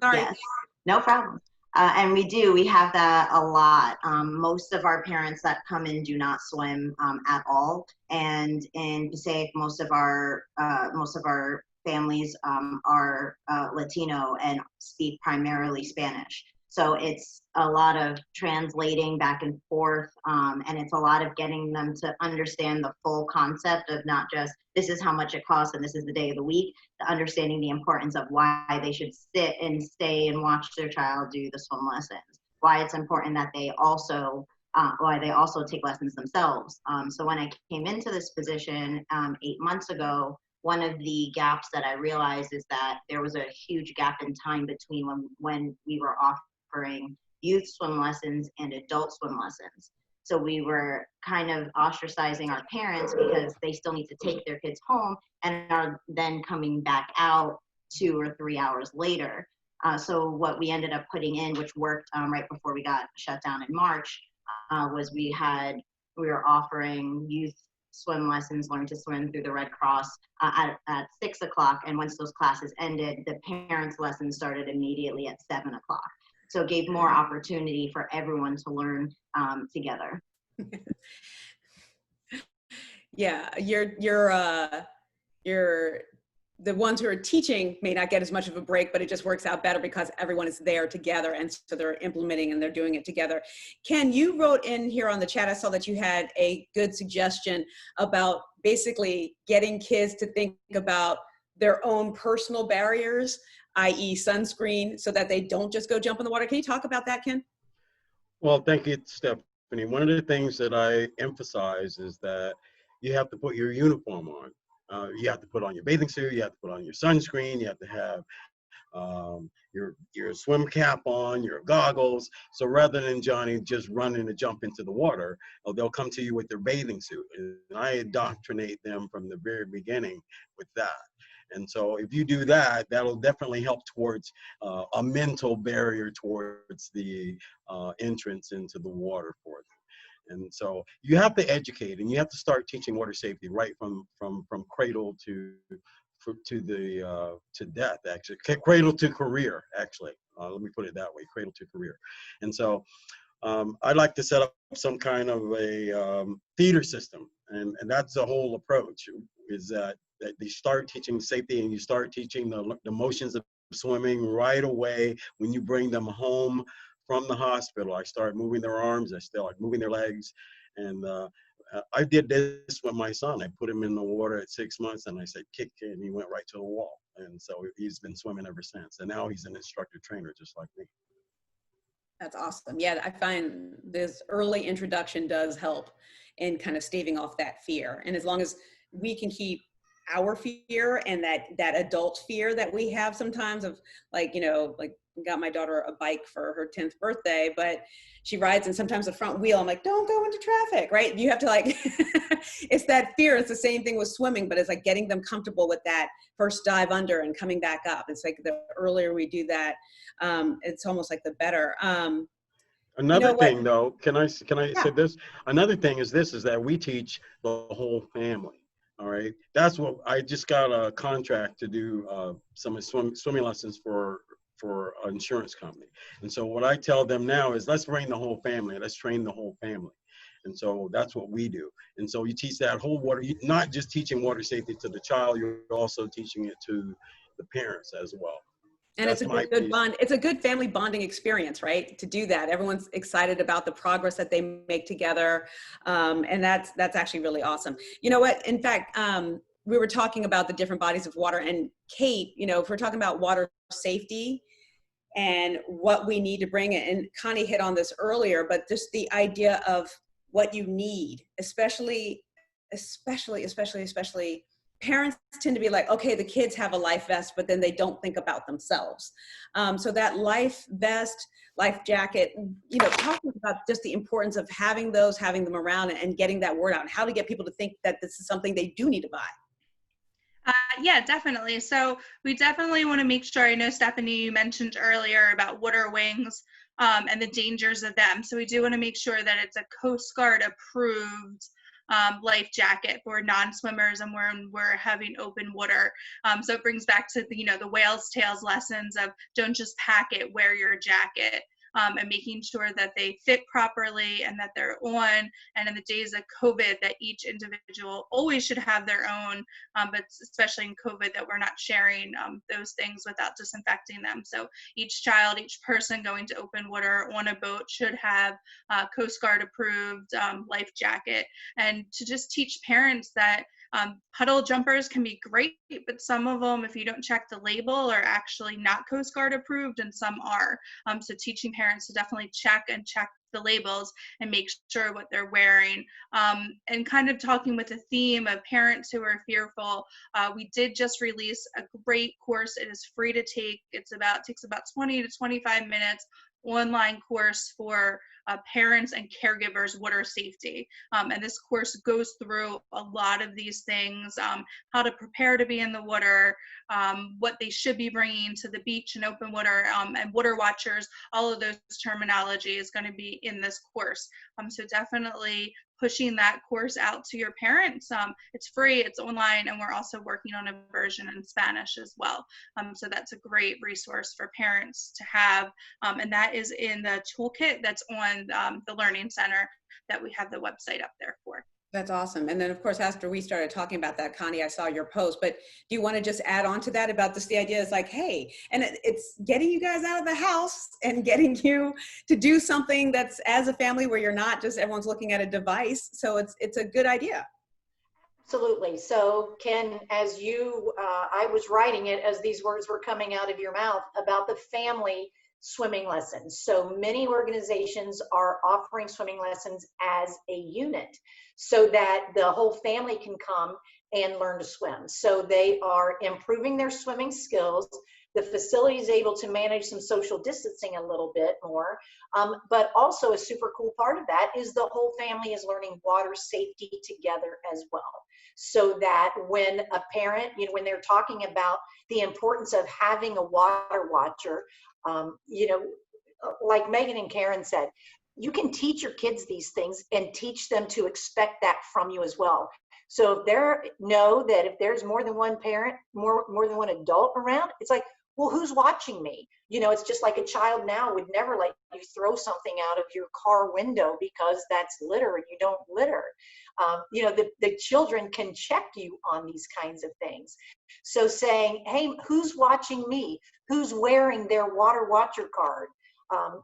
Sorry. Yes, no problem. And we have that a lot. Most of our parents that come in do not swim at all. And in Passaic, most of our families are Latino and speak primarily Spanish. So it's a lot of translating back and forth, and it's a lot of getting them to understand the full concept of not just this is how much it costs and this is the day of the week, to understanding the importance of why they should sit and stay and watch their child do the swim lessons, why it's important that they also take lessons themselves. So when I came into this position 8 months ago, one of the gaps that I realized is that there was a huge gap in time between when we were offering youth swim lessons and adult swim lessons. So we were kind of ostracizing our parents because they still need to take their kids home and are then coming back out 2 or 3 hours later. So what we ended up putting in, which worked right before we got shut down in March, was we were offering youth swim lessons, learn to swim through the Red Cross at 6 o'clock. And once those classes ended, the parents' lessons started immediately at 7 o'clock. So it gave more opportunity for everyone to learn together. Yeah, you're the ones who are teaching may not get as much of a break, but it just works out better because everyone is there together, and so they're implementing and they're doing it together. Ken, you wrote in here on the chat, I saw that you had a good suggestion about basically getting kids to think about their own personal barriers, i.e. sunscreen, so that they don't just go jump in the water. Can you talk about that, Ken? Well, thank you, Stephanie. One of the things that I emphasize is that you have to put your uniform on. You have to put on your bathing suit, you have to put on your sunscreen, you have to have your swim cap on, your goggles. So rather than Johnny just running to jump into the water, they'll come to you with their bathing suit. And I indoctrinate them from the very beginning with that. And so if you do that, that'll definitely help towards a mental barrier towards the entrance into the water for them. And so you have to educate, and you have to start teaching water safety right from cradle to death, actually, cradle to career, actually. Let me put it that way, cradle to career. And so I'd like to set up some kind of a feeder system, and that's the whole approach, is that they start teaching safety, and you start teaching the motions of swimming right away when you bring them home from the hospital. I start moving their arms, I start moving their legs, and I did this with my son. I put him in the water at 6 months, and I said, kick, and he went right to the wall. And so he's been swimming ever since. And now he's an instructor trainer, just like me. That's awesome. Yeah, I find this early introduction does help in kind of staving off that fear. And as long as we can keep our fear and that adult fear that we have sometimes of, like, you know, like, got my daughter a bike for her 10th birthday, but she rides and sometimes the front wheel, I'm like, don't go into traffic, right? You have to, like, it's that fear. It's the same thing with swimming, but it's like getting them comfortable with that first dive under and coming back up. It's like the earlier we do that, it's almost like the better. Another thing, though, can I Yeah. say this? Another thing is that we teach the whole family. All right, that's what I just got a contract to do some swimming lessons for an insurance company. And so what I tell them now is, let's bring the whole family. Let's train the whole family. And so that's what we do. And so you teach that whole water, not just teaching water safety to the child, you're also teaching it to the parents as well. And it's a good bond. It's a good family bonding experience, right? To do that, everyone's excited about the progress that they make together, and that's actually really awesome. You know what? In fact, we were talking about the different bodies of water, and Kate, you know, if we're talking about water safety and what we need to bring it, and Connie hit on this earlier, but just the idea of what you need, especially parents tend to be like, okay, the kids have a life vest, but then they don't think about themselves. So that life vest, life jacket, you know, talking about just the importance of having them around and getting that word out, and how to get people to think that this is something they do need to buy. Yeah, definitely. So we definitely want to make sure, I know Stephanie, you mentioned earlier about water wings and the dangers of them. So we do want to make sure that it's a Coast Guard approved life jacket for non-swimmers and when we're having open water. So it brings back to the whale's tails lessons of don't just pack it, wear your jacket. And making sure that they fit properly and that they're on. And in the days of COVID, that each individual always should have their own, but especially in COVID, that we're not sharing those things without disinfecting them. So each child, each person going to open water on a boat should have Coast Guard approved life jacket. And to just teach parents that puddle jumpers can be great, but some of them, if you don't check the label, are actually not Coast Guard approved, and some are. So teaching parents to definitely check the labels and make sure what they're wearing. And kind of talking with the theme of parents who are fearful, we did just release a great course. It is free to take. It takes about 20 to 25 minutes, online course for parents and caregivers water safety. And this course goes through a lot of these things, how to prepare to be in the water, what they should be bringing to the beach and open water, and water watchers. All of those terminology is going to be in this course. So definitely pushing that course out to your parents. It's free, it's online, and we're also working on a version in Spanish as well. So that's a great resource for parents to have. And that is in the toolkit that's on the Learning Center that we have the website up there for. That's awesome. And then, of course, after we started talking about that, Connie, I saw your post, but do you want to just add on to that about just the idea is like, hey, and it's getting you guys out of the house and getting you to do something that's as a family where you're not just everyone's looking at a device. So it's a good idea. Absolutely. So Ken, as I was writing it as these words were coming out of your mouth about the family swimming lessons. So many organizations are offering swimming lessons as a unit so that the whole family can come and learn to swim. So they are improving their swimming skills. The facility is able to manage some social distancing a little bit more. But also a super cool part of that is the whole family is learning water safety together as well. So that when a parent, when they're talking about the importance of having a water watcher, like Megan and Karen said, you can teach your kids these things and teach them to expect that from you as well. So if if there's more than one parent, more than one adult around, it's like, well, who's watching me? You know, it's just like a child now would never let you throw something out of your car window because that's litter and you don't litter. You know, the children can check you on these kinds of things. So saying, hey, who's watching me? Who's wearing their water watcher card?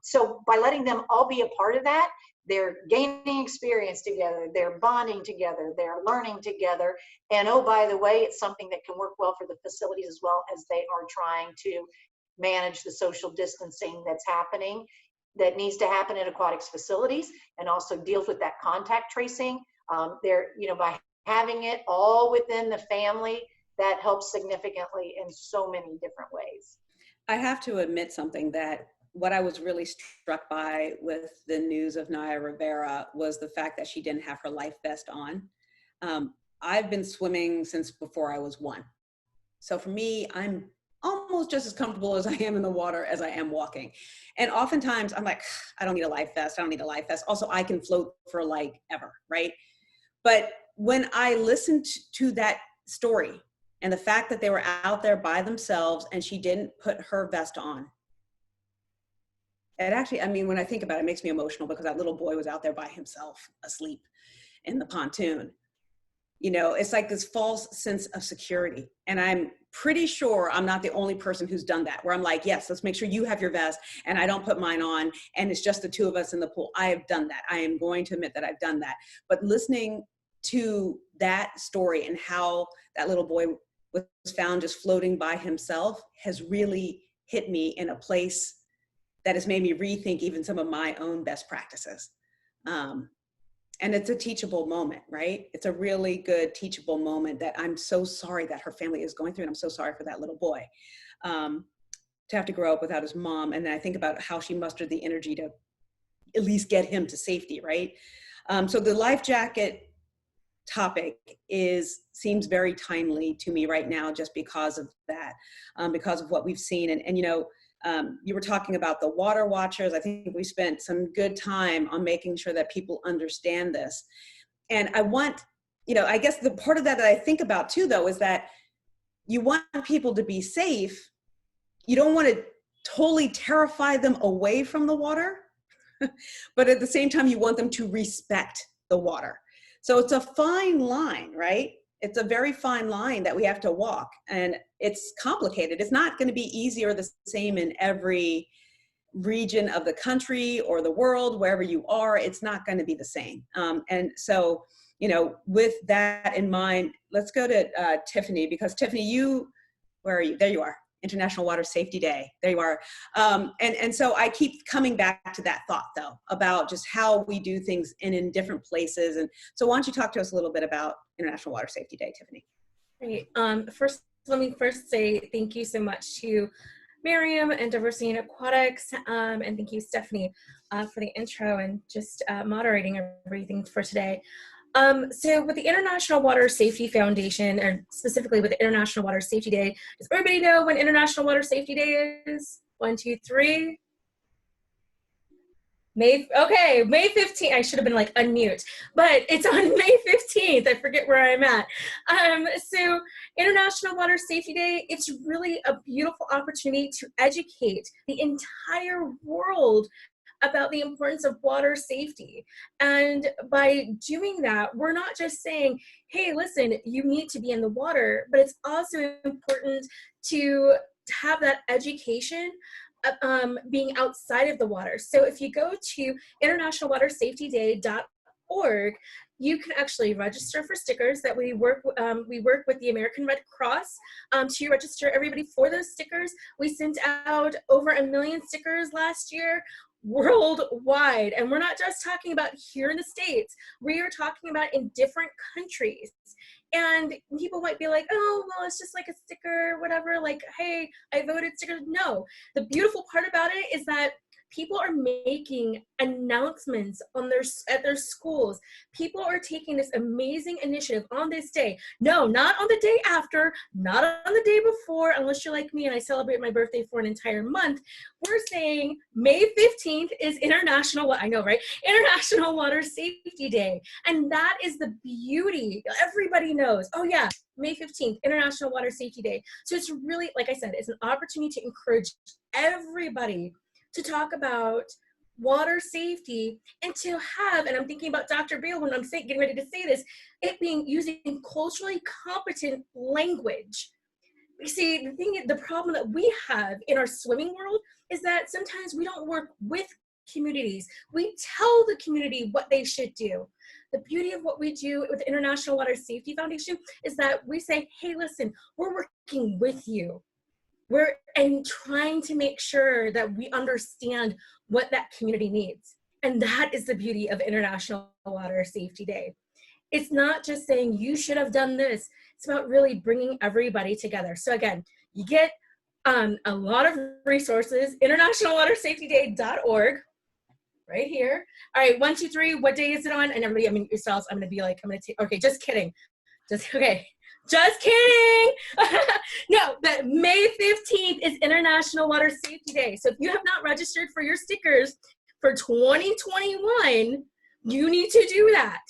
So by letting them all be a part of that, they're gaining experience together, they're bonding together, they're learning together. And oh, by the way, it's something that can work well for the facilities as well, as they are trying to manage the social distancing that's happening, that needs to happen at aquatics facilities, and also deals with that contact tracing. They're, you know, by having it all within the family, that helps significantly in so many different ways. I have to admit something, that what I was really struck by with the news of Naya Rivera was the fact that she didn't have her life vest on. I've been swimming since before I was 1. So for me, I'm almost just as comfortable as I am in the water as I am walking. And oftentimes I'm like, I don't need a life vest. I don't need a life vest. Also, I can float for like ever, right? But when I listened to that story and the fact that they were out there by themselves and she didn't put her vest on, it actually, I mean, when I think about it, it makes me emotional, because that little boy was out there by himself, asleep in the pontoon. You know, it's like this false sense of security. And I'm pretty sure I'm not the only person who's done that, where I'm like, yes, let's make sure you have your vest and I don't put mine on and it's just the two of us in the pool. I have done that. I am going to admit that I've done that. But listening to that story and how that little boy was found just floating by himself has really hit me in a place that has made me rethink even some of my own best practices. And it's a teachable moment, right? It's a really good teachable moment that I'm so sorry that her family is going through. And I'm so sorry for that little boy to have to grow up without his mom. And then I think about how she mustered the energy to at least get him to safety, right? So the life jacket topic seems very timely to me right now, just because of that, because of what we've seen. And you know, you were talking about the water watchers. I think we spent some good time on making sure that people understand this. And I want, you know, I guess the part of that I think about too, though, is that you want people to be safe. You don't want to totally terrify them away from the water, but at the same time, you want them to respect the water. So it's a fine line, right? It's a very fine line that we have to walk, and it's complicated. It's not going to be easy or the same in every region of the country or the world, wherever you are. It's not going to be the same. And so, you know, with that in mind, let's go to Tiffany, because Tiffany, where are you? There you are. International Water Safety Day. There you are. And so I keep coming back to that thought, though, about just how we do things in different places. And so why don't you talk to us a little bit about International Water Safety Day, Tiffany? Great. Let me first say thank you so much to Miriam and Diversity in Aquatics, and thank you, Stephanie, for the intro and just moderating everything for today. So with the International Water Safety Foundation, and specifically with the International Water Safety Day, does everybody know when International Water Safety Day is? 1, 2, 3. May 15th. I should have been like unmute, but it's on May 15th. I forget where I'm at. So International Water Safety Day, it's really a beautiful opportunity to educate the entire world about the importance of water safety. And by doing that, we're not just saying, hey, listen, you need to be in the water, but it's also important to have that education being outside of the water. So if you go to internationalwatersafetyday.org, you can actually register for stickers that we work with the American Red Cross to register everybody for those stickers. We sent out over 1 million stickers last year worldwide. And we're not just talking about here in the States. We are talking about in different countries. And people might be like, oh, well, it's just like a sticker, whatever, like, hey, I voted sticker. No, the beautiful part about it is that People are making announcements on at their schools. People are taking this amazing initiative on this day. No, not on the day after, not on the day before, unless you're like me and I celebrate my birthday for an entire month. We're saying May 15th is International Water Safety Day. And that is the beauty. Everybody knows, oh yeah, May 15th, International Water Safety Day. So it's really, like I said, it's an opportunity to encourage everybody to talk about water safety and to have, and I'm thinking about Dr. Beal when I'm getting ready to say this, it being using culturally competent language. You see, the problem that we have in our swimming world is that sometimes we don't work with communities. We tell the community what they should do. The beauty of what we do with the International Water Safety Foundation is that we say, hey, listen, we're working with you. We're trying to make sure that we understand what that community needs. And that is the beauty of International Water Safety Day. It's not just saying you should have done this. It's about really bringing everybody together. So again, you get a lot of resources, internationalwatersafetyday.org, right here. All right, 1, 2, 3, what day is it on? And everybody, I mean, yourselves, I'm gonna be like, okay, just kidding. Just kidding. No, but May 15th is International Water Safety Day. So if you have not registered for your stickers for 2021, you need to do that.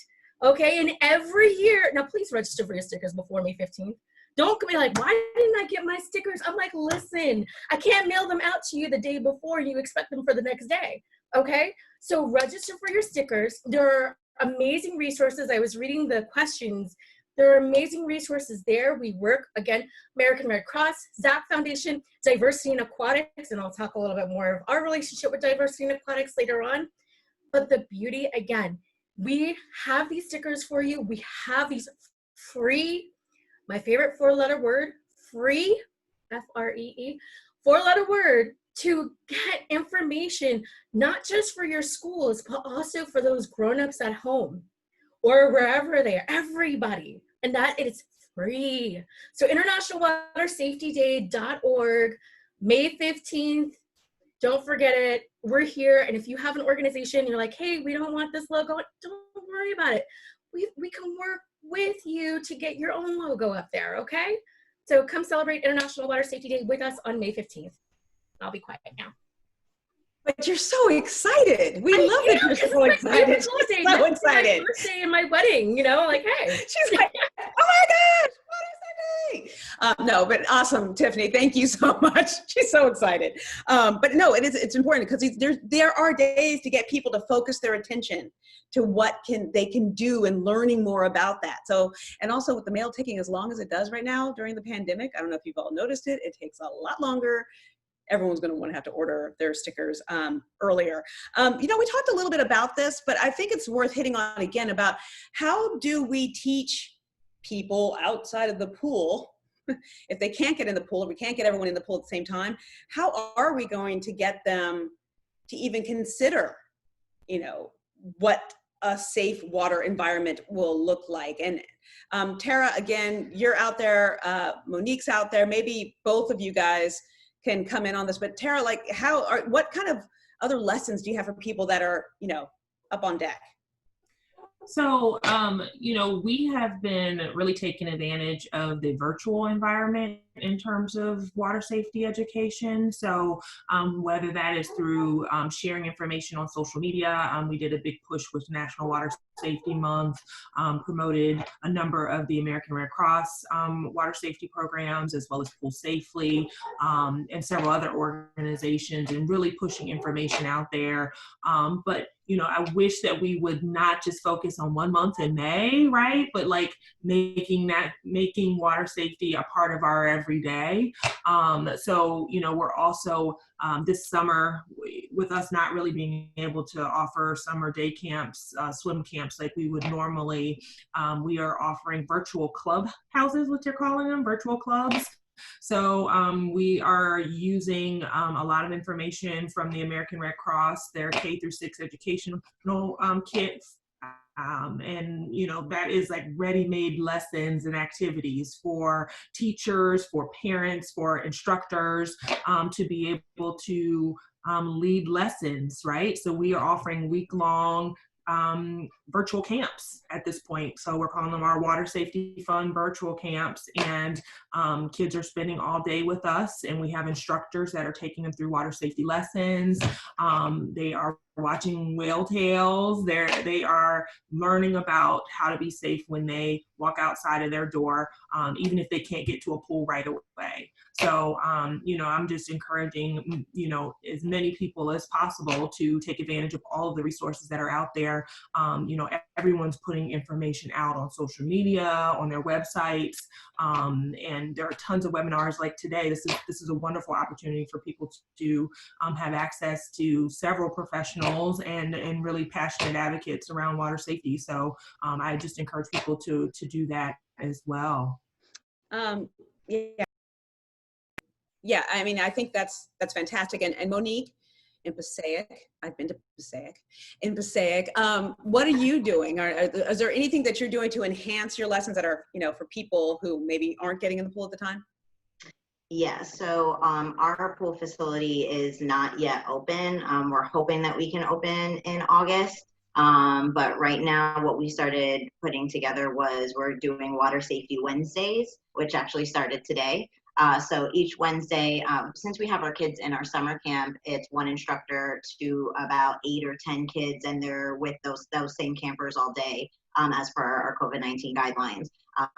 Okay, and every year, now please register for your stickers before May 15th. Don't be like, why didn't I get my stickers? I'm like, listen, I can't mail them out to you the day before and you expect them for the next day. Okay, so register for your stickers. There are amazing resources. I was reading the questions. There are amazing resources there. We work, again, American Red Cross, ZAC Foundation, Diversity in Aquatics, and I'll talk a little bit more of our relationship with Diversity in Aquatics later on. But the beauty, again, we have these stickers for you. We have these free, my favorite 4-letter word, free, F-R-E-E, 4-letter word to get information, not just for your schools, but also for those grown-ups at home or wherever they are, everybody. And that it is free. So internationalwatersafetyday.org, May 15th, don't forget it. We're here. And if you have an organization, you're like, hey, we don't want this logo, don't worry about it. We can work with you to get your own logo up there, okay? So come celebrate International Water Safety Day with us on May 15th. I'll be quiet now. But you're so excited. We love that you're so excited. So excited. My birthday and my wedding, you know, like, hey. She's like, oh my gosh, what is that day? No, but awesome, Tiffany. Thank you so much. She's so excited. But no, it's important because there are days to get people to focus their attention to what they can do and learning more about that. So, and also with the mail taking as long as it does right now during the pandemic, I don't know if you've all noticed it, it takes a lot longer. Everyone's going to want to have to order their stickers earlier. You know, we talked a little bit about this, but I think it's worth hitting on again about how do we teach people outside of the pool, if they can't get in the pool, if we can't get everyone in the pool at the same time, how are we going to get them to even consider, you know, what a safe water environment will look like? And Tara, again, you're out there, Monique's out there, maybe both of you guys can come in on this, but Tara, like what kind of other lessons do you have for people that are, you know, up on deck? So, you know, we have been really taking advantage of the virtual environment in terms of water safety education. So whether that is through sharing information on social media, we did a big push with National Water Safety Month, promoted a number of the American Red Cross water safety programs, as well as Pool Safely, and several other organizations, and really pushing information out there. But you know, I wish that we would not just focus on one month in May, right? But like making water safety a part of our everyday. So, you know, we're also this summer, with us not really being able to offer summer day camps, swim camps like we would normally, we are offering virtual club houses, what they're calling them, virtual clubs. So we are using a lot of information from the American Red Cross, their K-6 educational kits. And, you know, that is like ready-made lessons and activities for teachers, for parents, for instructors, to be able to lead lessons, right? So we are offering week-long virtual camps at this point. So we're calling them our Water Safety Fund virtual camps, and kids are spending all day with us, and we have instructors that are taking them through water safety lessons. They are watching whale tails. They are learning about how to be safe when they walk outside of their door, even if they can't get to a pool right away. So, I'm just encouraging, as many people as possible to take advantage of all of the resources that are out there. Everyone's putting information out on social media, on their websites, and there are tons of webinars like today. This is a wonderful opportunity for people to have access to several professionals and really passionate advocates around water safety. So I just encourage people to do that as well. Yeah, I mean, I think that's fantastic. And Monique in Passaic, I've been to Passaic. In Passaic, what are you doing? Is there anything that you're doing to enhance your lessons that are, for people who maybe aren't getting in the pool at the time? Yeah, so our pool facility is not yet open. We're hoping that we can open in August. But right now what we started putting together was we're doing Water Safety Wednesdays, which actually started today. So each Wednesday, since we have our kids in our summer camp, it's one instructor to about 8 or 10 kids, and they're with those same campers all day, as per our COVID-19 guidelines.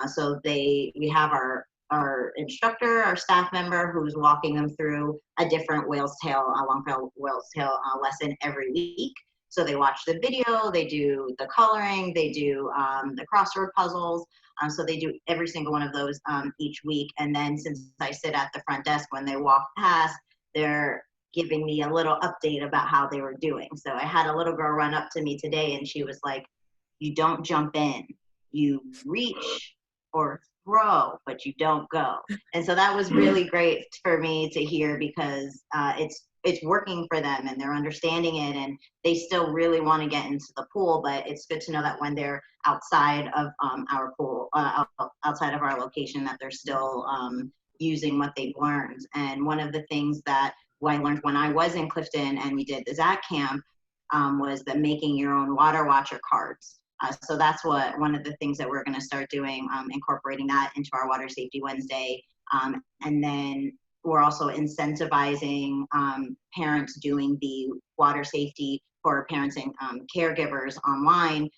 So we have our instructor, our staff member, who's walking them through a different long-tail whale's tail lesson every week. So they watch the video, they do the coloring, they do the crossword puzzles. So they do every single one of those each week. And then since I sit at the front desk, when they walk past, they're giving me a little update about how they were doing. So I had a little girl run up to me today and she was like, "You don't jump in, you reach or throw, but you don't go." And so that was really great for me to hear, because it's working for them and they're understanding it, and they still really want to get into the pool. But it's good to know that when they're outside of our pool, outside of our location, that they're still using what they've learned. And one of the things that I learned when I was in Clifton and we did the ZAC camp was the making your own water watcher cards. So that's one of the things that we're going to start doing, incorporating that into our Water Safety Wednesday. And then we're also incentivizing parents doing the water safety for parents and caregivers online.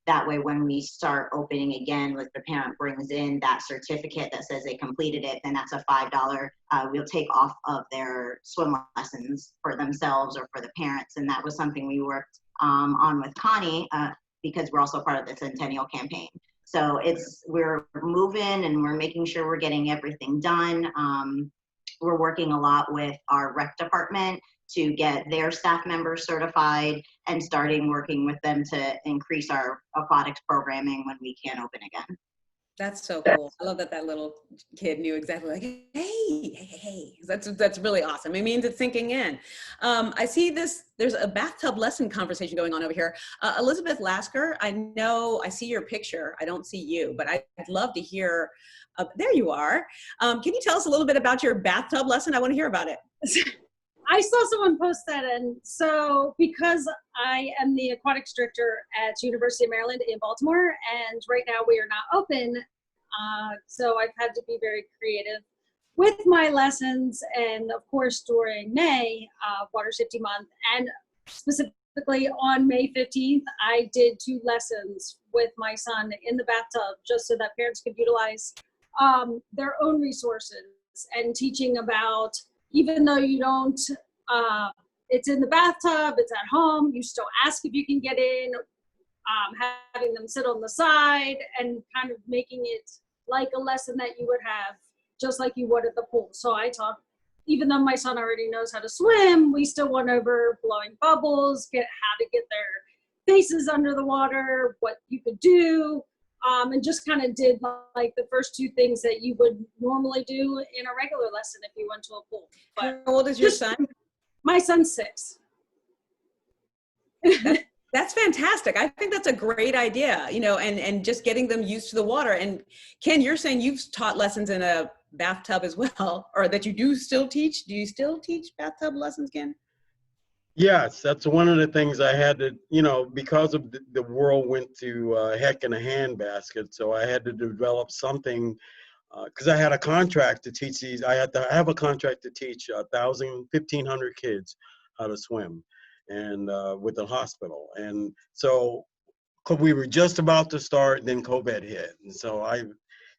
That way, when we start opening again, if the parent brings in that certificate that says they completed it, then that's a $5 we'll take off of their swim lessons for themselves or for the parents. And that was something we worked on with Connie, because we're also part of the Centennial campaign. So we're moving and we're making sure we're getting everything done. We're working a lot with our rec department to get their staff members certified and starting working with them to increase our aquatics programming when we can open again. That's so cool. I love that little kid knew exactly, like, hey. That's really awesome. It means it's sinking in. I see there's a bathtub lesson conversation going on over here. Elizabeth Lasker, I see your picture. I don't see you, but I'd love to hear, there you are. Can you tell us a little bit about your bathtub lesson? I want to hear about it. I saw someone post that, and so because I am the aquatics director at University of Maryland in Baltimore, and right now we are not open, so I've had to be very creative with my lessons. And of course, during May, Water Safety Month, and specifically on May 15th, I did 2 lessons with my son in the bathtub, just so that parents could utilize their own resources, and teaching about, even though you don't, it's in the bathtub, it's at home, you still ask if you can get in, having them sit on the side and kind of making it like a lesson that you would have just like you would at the pool. So I taught, even though my son already knows how to swim, we still went over blowing bubbles, how to get their faces under the water, what you could do, and just kind of did like the first 2 things that you would normally do in a regular lesson if you went to a pool. But how old is your son? My son's 6. That's fantastic. I think that's a great idea, and just getting them used to the water. And Ken, you're saying you've taught lessons in a bathtub as well, or that you do still teach? Do you still teach bathtub lessons, Ken? Yes, that's one of the things I had to, because of the world went to heck in a handbasket. So I had to develop something because I had a contract to teach these. I have a contract to teach 1,500 kids how to swim, and with the hospital. And so we were just about to start, then COVID hit. And so I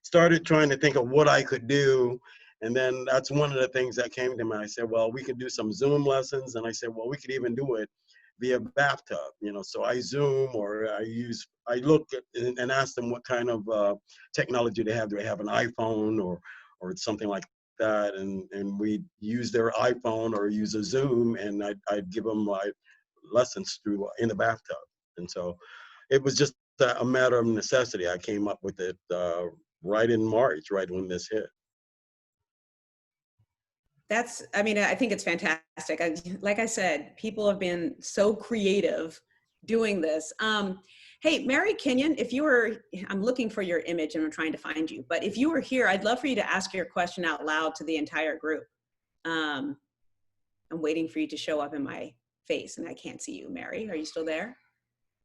started trying to think of what I could do. And then that's one of the things that came to me. I said, well, we could do some Zoom lessons. And I said, well, we could even do it via Bathtub. So I Zoom, or I look at, and ask them what kind of technology they have. Do they have an iPhone or something like that? And we use their iPhone or use a Zoom, and I'd give them my lessons through in the bathtub. And so it was just a matter of necessity. I came up with it right in March, right when this hit. I think it's fantastic. Like I said, people have been so creative doing this. Hey, Mary Kenyon, I'm looking for your image and I'm trying to find you, but if you were here, I'd love for you to ask your question out loud to the entire group. I'm waiting for you to show up in my face and I can't see you. Mary, are you still there?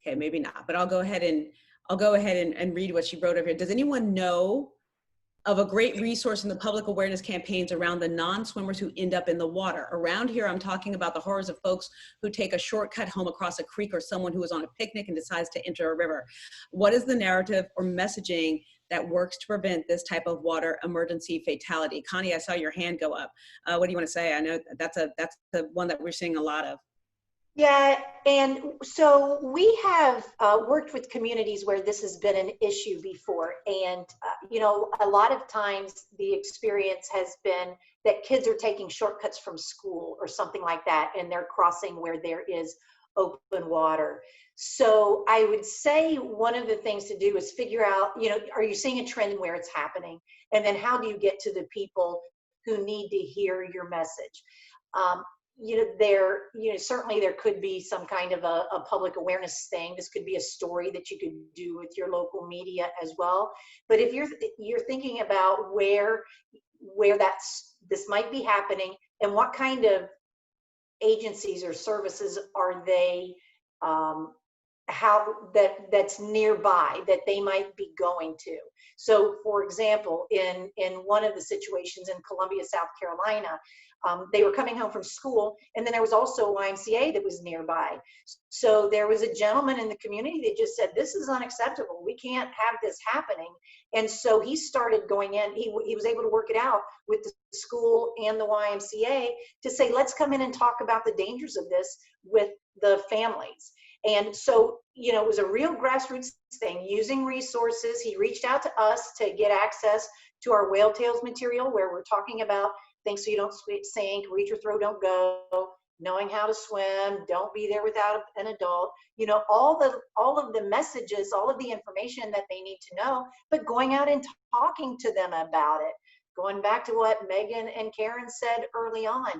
Okay, maybe not, but I'll go ahead and read what she wrote over here. Does anyone know of a great resource in the public awareness campaigns around the non-swimmers who end up in the water? Around here, I'm talking about the horrors of folks who take a shortcut home across a creek, or someone who is on a picnic and decides to enter a river. What is the narrative or messaging that works to prevent this type of water emergency fatality? Connie, I saw your hand go up. What do you want to say? I know that's the one that we're seeing a lot of. Yeah, and so we have worked with communities where this has been an issue before. And, a lot of times the experience has been that kids are taking shortcuts from school or something like that, and they're crossing where there is open water. So I would say one of the things to do is figure out, are you seeing a trend where it's happening? And then how do you get to the people who need to hear your message? Certainly there could be some kind of a public awareness thing. This could be a story that you could do with your local media as well. But if you're thinking about where this might be happening, and what kind of agencies or services are they that's nearby that they might be going to. So for example, in one of the situations in Columbia, South Carolina, they were coming home from school, and then there was also a YMCA that was nearby. So there was a gentleman in the community that just said, this is unacceptable. We can't have this happening. And so he started going in, he was able to work it out with the school and the YMCA to say, let's come in and talk about the dangers of this with the families. And so, it was a real grassroots thing, using resources. He reached out to us to get access to our whale tails material, where we're talking about things so you don't sink, reach or throw, don't go, knowing how to swim, don't be there without an adult, all of the messages, all of the information that they need to know, but going out and talking to them about it. Going back to what Megan and Karen said early on,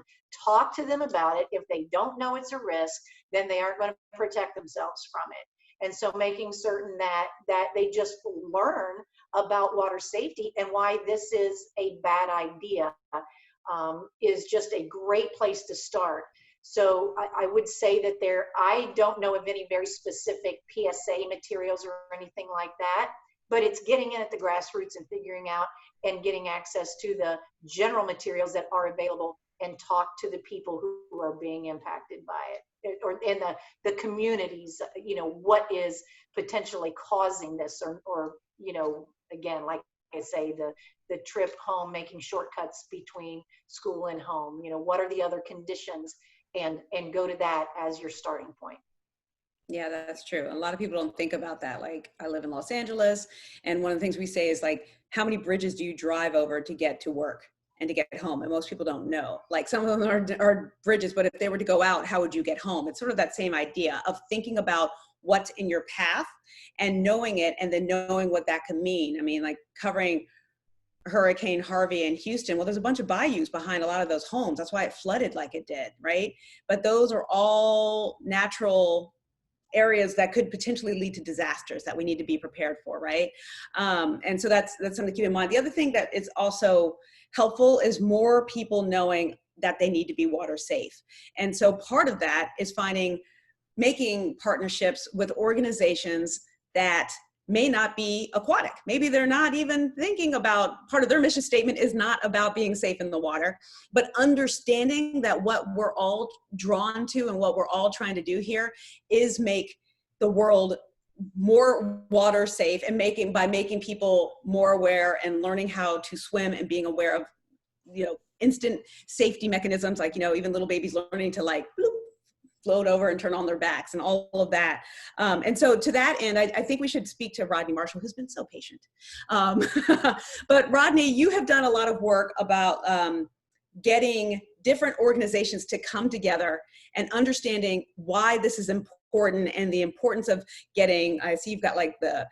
talk to them about it. If they don't know it's a risk, then they aren't going to protect themselves from it. And so making certain that they just learn about water safety and why this is a bad idea is just a great place to start. So I would say that I don't know of any very specific PSA materials or anything like that, but it's getting in at the grassroots and figuring out and getting access to the general materials that are available, and talk to the people who are being impacted by it, or in the communities, what is potentially causing this, or again, like I say, the trip home, making shortcuts between school and home, what are the other conditions, and go to that as your starting point. Yeah, that's true. A lot of people don't think about that. Like, I live in Los Angeles, and one of the things we say is, like, how many bridges do you drive over to get to work and to get home? And most people don't know. Like, some of them are bridges, but if they were to go out, how would you get home? It's sort of that same idea of thinking about what's in your path and knowing it, and then knowing what that could mean. I mean, like, covering Hurricane Harvey in Houston, well, there's a bunch of bayous behind a lot of those homes. That's why it flooded like it did, right? But those are all natural areas that could potentially lead to disasters that we need to be prepared for, right? And so that's something to keep in mind. The other thing that is also helpful is more people knowing that they need to be water safe. And so part of that is making partnerships with organizations that may not be aquatic. Maybe they're not even thinking about, part of their mission statement is not about being safe in the water, but understanding that what we're all drawn to and what we're all trying to do here is make the world more water safe, and by making people more aware and learning how to swim and being aware of, instant safety mechanisms, like, even little babies learning to like bloop, float over and turn on their backs and all of that. And so to that end, I think we should speak to Rodney Marshall, who's been so patient. But Rodney, you have done a lot of work about getting different organizations to come together and understanding why this is important and the importance of getting, I see you've got like the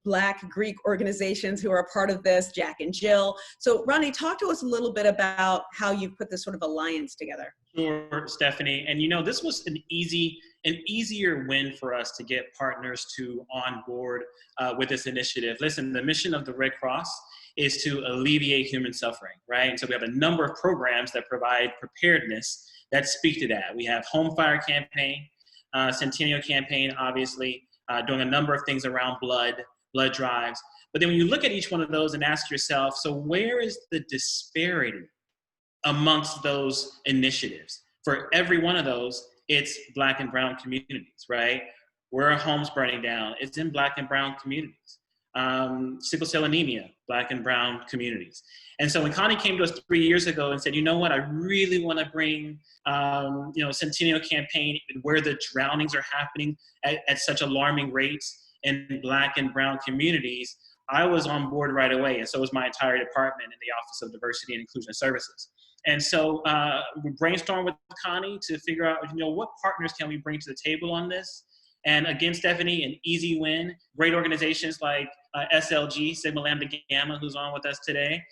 Black Greek organizations who are a part of this, Jack and Jill. So Rodney, talk to us a little bit about how you've put this sort of alliance together. Sure, Stephanie. And this was an easier win for us to get partners to on board with this initiative. Listen, the mission of the Red Cross is to alleviate human suffering, right? And so we have a number of programs that provide preparedness that speak to that. We have Home Fire Campaign, Centennial Campaign, obviously, doing a number of things around blood drives. But then when you look at each one of those and ask yourself, so where is the disparity amongst those initiatives? For every one of those, it's Black and brown communities, right? Where are homes burning down? It's in Black and brown communities. Sickle cell anemia, Black and brown communities. And so when Connie came to us 3 years ago and said, you know what, I really want to bring, Centennial Campaign where the drownings are happening at such alarming rates in Black and brown communities, I was on board right away. And so was my entire department in the Office of Diversity and Inclusion Services. And so we brainstormed with Connie to figure out, what partners can we bring to the table on this? And again, Stephanie, an easy win. Great organizations like SLG, Sigma Lambda Gamma, who's on with us today,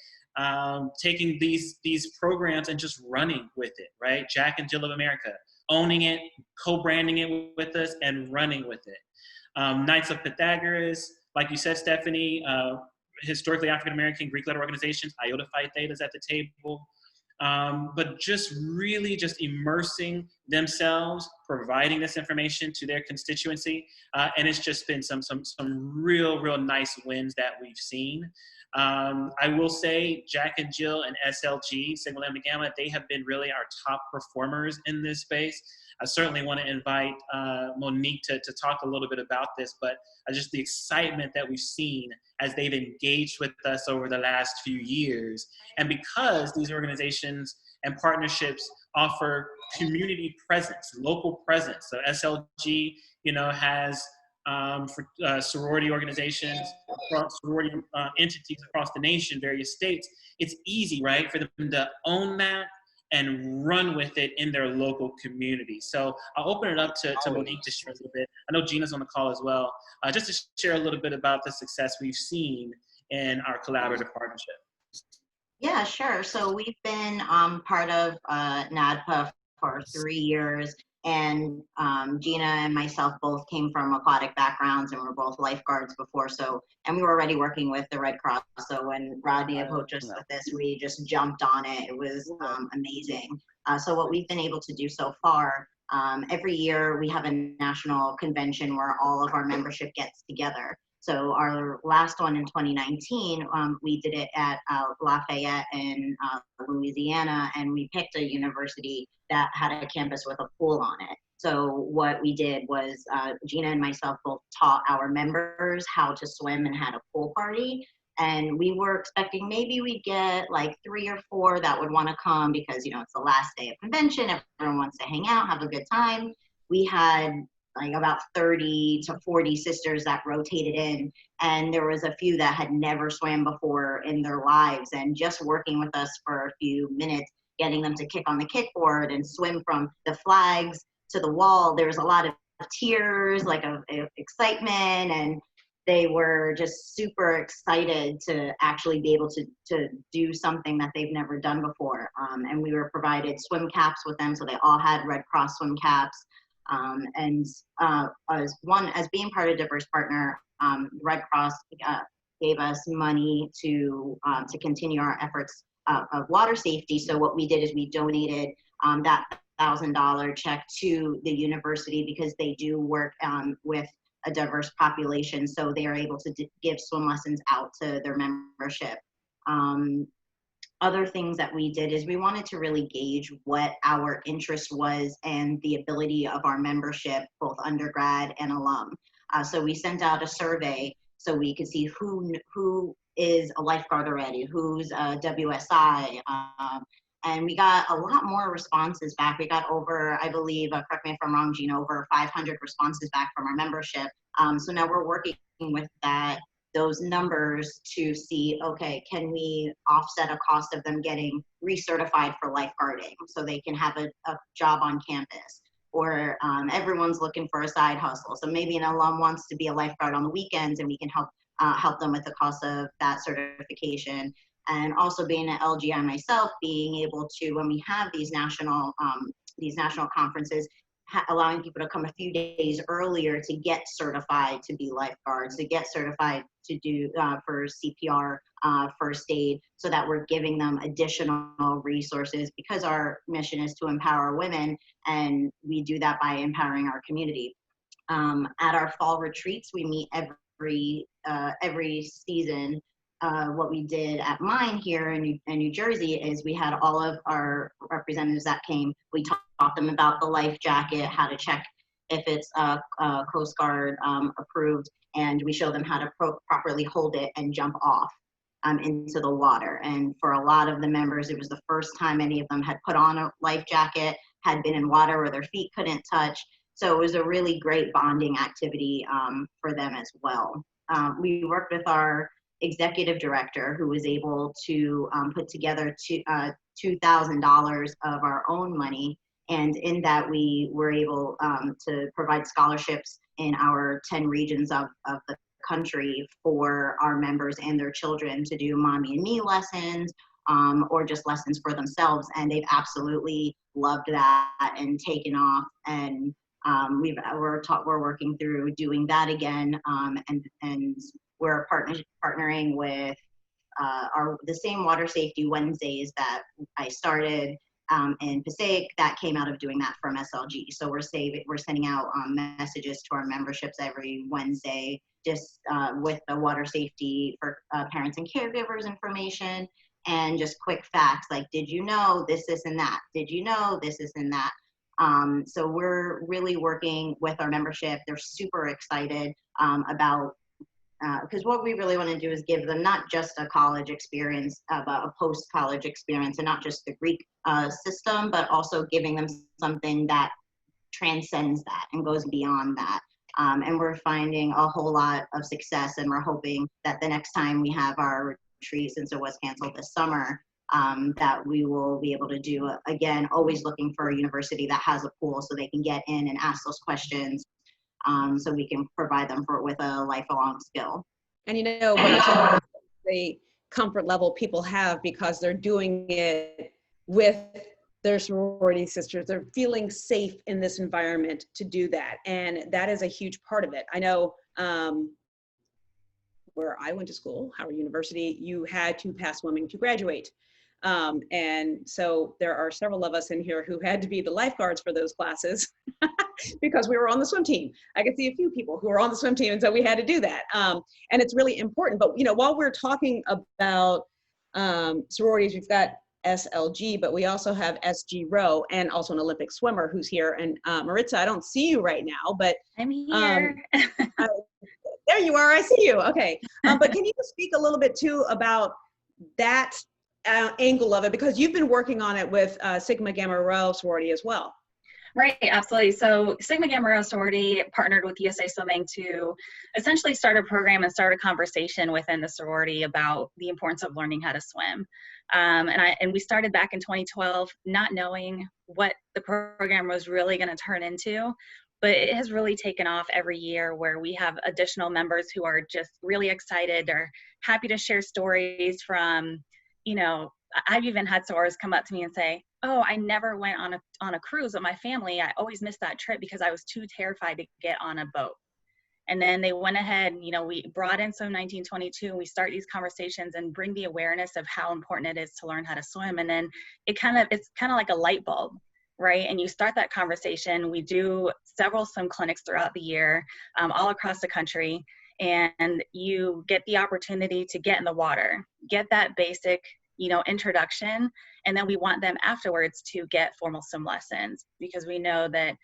taking these programs and just running with it, right? Jack and Jill of America, owning it, co-branding it with us, and running with it. Knights of Pythagoras, like you said, Stephanie, historically African-American Greek letter organizations, Iota Phi Theta is at the table. But just really just immersing themselves, providing this information to their constituency. And it's just been some real nice wins that we've seen. I will say Jack and Jill and SLG, Sigma Lambda Gamma, they have been really our top performers in this space. I certainly want to invite Monique to talk a little bit about this, but just the excitement that we've seen as they've engaged with us over the last few years. And because these organizations and partnerships offer community presence, local presence. So SLG, has sorority organizations, sorority entities across the nation, various states. It's easy, right, for them to own that and run with it in their local community. So I'll open it up to Monique to share a little bit. I know Gina's on the call as well, just to share a little bit about the success we've seen in our collaborative partnership. Yeah, sure. So we've been part of NADPA for 3 years, and Gina and myself both came from aquatic backgrounds, and we're both lifeguards before. And we were already working with the Red Cross. So when Rodney approached us with this, we just jumped on it. It was amazing. So what we've been able to do so far, every year we have a national convention where all of our membership gets together. So our last one in 2019, we did it at Lafayette in Louisiana, and we picked a university that had a campus with a pool on it. So what we did was Gina and myself both taught our members how to swim and had a pool party. And we were expecting maybe we'd get like 3 or 4 that would want to come because, it's the last day of convention. Everyone wants to hang out, have a good time. We had like about 30 to 40 sisters that rotated in, and there was a few that had never swam before in their lives, and just working with us for a few minutes, getting them to kick on the kickboard and swim from the flags to the wall. There was a lot of tears, like of excitement, and they were just super excited to actually be able to do something that they've never done before. And we were provided swim caps with them, so they all had Red Cross swim caps. As being part of Diverse Partner, Red Cross gave us money to continue our efforts of water safety. So what we did is we donated that $1,000 check to the university because they do work with a diverse population, so they are able to give swim lessons out to their membership. Other things that we did is we wanted to really gauge what our interest was and the ability of our membership, both undergrad and alum. So we sent out a survey so we could see who is a lifeguard already, who's a WSI, and we got a lot more responses back. We got over, I believe, correct me if I'm wrong, Gina, over 500 responses back from our membership. So now we're working with those numbers to see, okay, can we offset a cost of them getting recertified for lifeguarding so they can have a job on campus? Or everyone's looking for a side hustle. So maybe an alum wants to be a lifeguard on the weekends and we can help them with the cost of that certification. And also being an LGI myself, being able to, when we have these national conferences, allowing people to come a few days earlier to get certified to be lifeguards, to get certified to do for CPR, first aid, so that we're giving them additional resources, because our mission is to empower women, and we do that by empowering our community. At our fall retreats, we meet every season. What we did at mine here in New Jersey is we had all of our representatives that came. We taught them about the life jacket, how to check if it's Coast Guard approved, and we show them how to properly hold it and jump off into the water. And for a lot of the members, it was the first time any of them had put on a life jacket, had been in water where their feet couldn't touch. So it was a really great bonding activity for them as well. We worked with our executive director, who was able to put together $2,000 of our own money. And in that, we were able to provide scholarships in our 10 regions of the country for our members and their children to do mommy and me lessons, or just lessons for themselves. And they've absolutely loved that and taken off. And we're working through doing that again. And we're partnering with the same Water Safety Wednesdays that I started in Passaic, that came out of doing that from SLG. So we're sending out messages to our memberships every Wednesday, just with the water safety for parents and caregivers information, and just quick facts like, did you know this, and that? Did you know this, and that? So we're really working with our membership. They're super excited about, because what we really want to do is give them not just a college experience, but a post-college experience, and not just the Greek system, but also giving them something that transcends that and goes beyond that. And we're finding a whole lot of success, and we're hoping that the next time we have our retreat, since it was canceled this summer, that we will be able to do, again, always looking for a university that has a pool so they can get in and ask those questions, so we can provide them with a lifelong skill. And you know, when I talk about the comfort level people have because they're doing it with their sorority sisters, they're feeling safe in this environment to do that. And that is a huge part of it. I know where I went to school, Howard University, you had to pass swimming to graduate. And so there are several of us in here who had to be the lifeguards for those classes because we were on the swim team. I could see a few people who were on the swim team, and so we had to do that. And it's really important. But you know, while we're talking about sororities, we've got SLG, but we also have SG Row, and also an Olympic swimmer who's here. And Maritza, I don't see you right now, but I'm here. There you are. I see you. Okay. But can you speak a little bit too about that angle of it, because you've been working on it with Sigma Gamma Rho sorority as well. Right, absolutely. So Sigma Gamma Rho sorority partnered with USA Swimming to essentially start a program and start a conversation within the sorority about the importance of learning how to swim. And we started back in 2012, not knowing what the program was really going to turn into, but it has really taken off every year, where we have additional members who are just really excited. They're happy to share stories from, you know, I've even had sorors come up to me and say, oh, I never went on a cruise with my family. I always missed that trip because I was too terrified to get on a boat. And then they went ahead, we brought in Swim 1922, and we start these conversations and bring the awareness of how important it is to learn how to swim. And then it's kind of like a light bulb, right? And you start that conversation. We do several swim clinics throughout the year, all across the country. And you get the opportunity to get in the water, get that basic, introduction. And then we want them afterwards to get formal swim lessons, because we know that,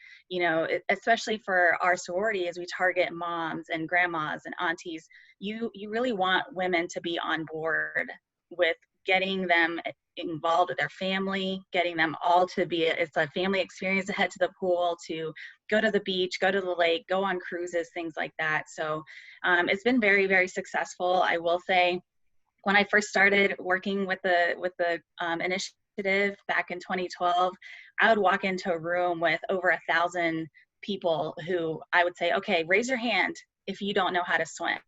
especially for our sorority, as we target moms and grandmas and aunties, you really want women to be on board with getting them involved with their family, getting them all to be, it's a family experience to head to the pool, to go to the beach, go to the lake, go on cruises, things like that. So it's been very, very successful. I will say, when I first started working with the initiative back in 2012, I would walk into a room with over 1,000 people who I would say, okay, raise your hand if you don't know how to swim.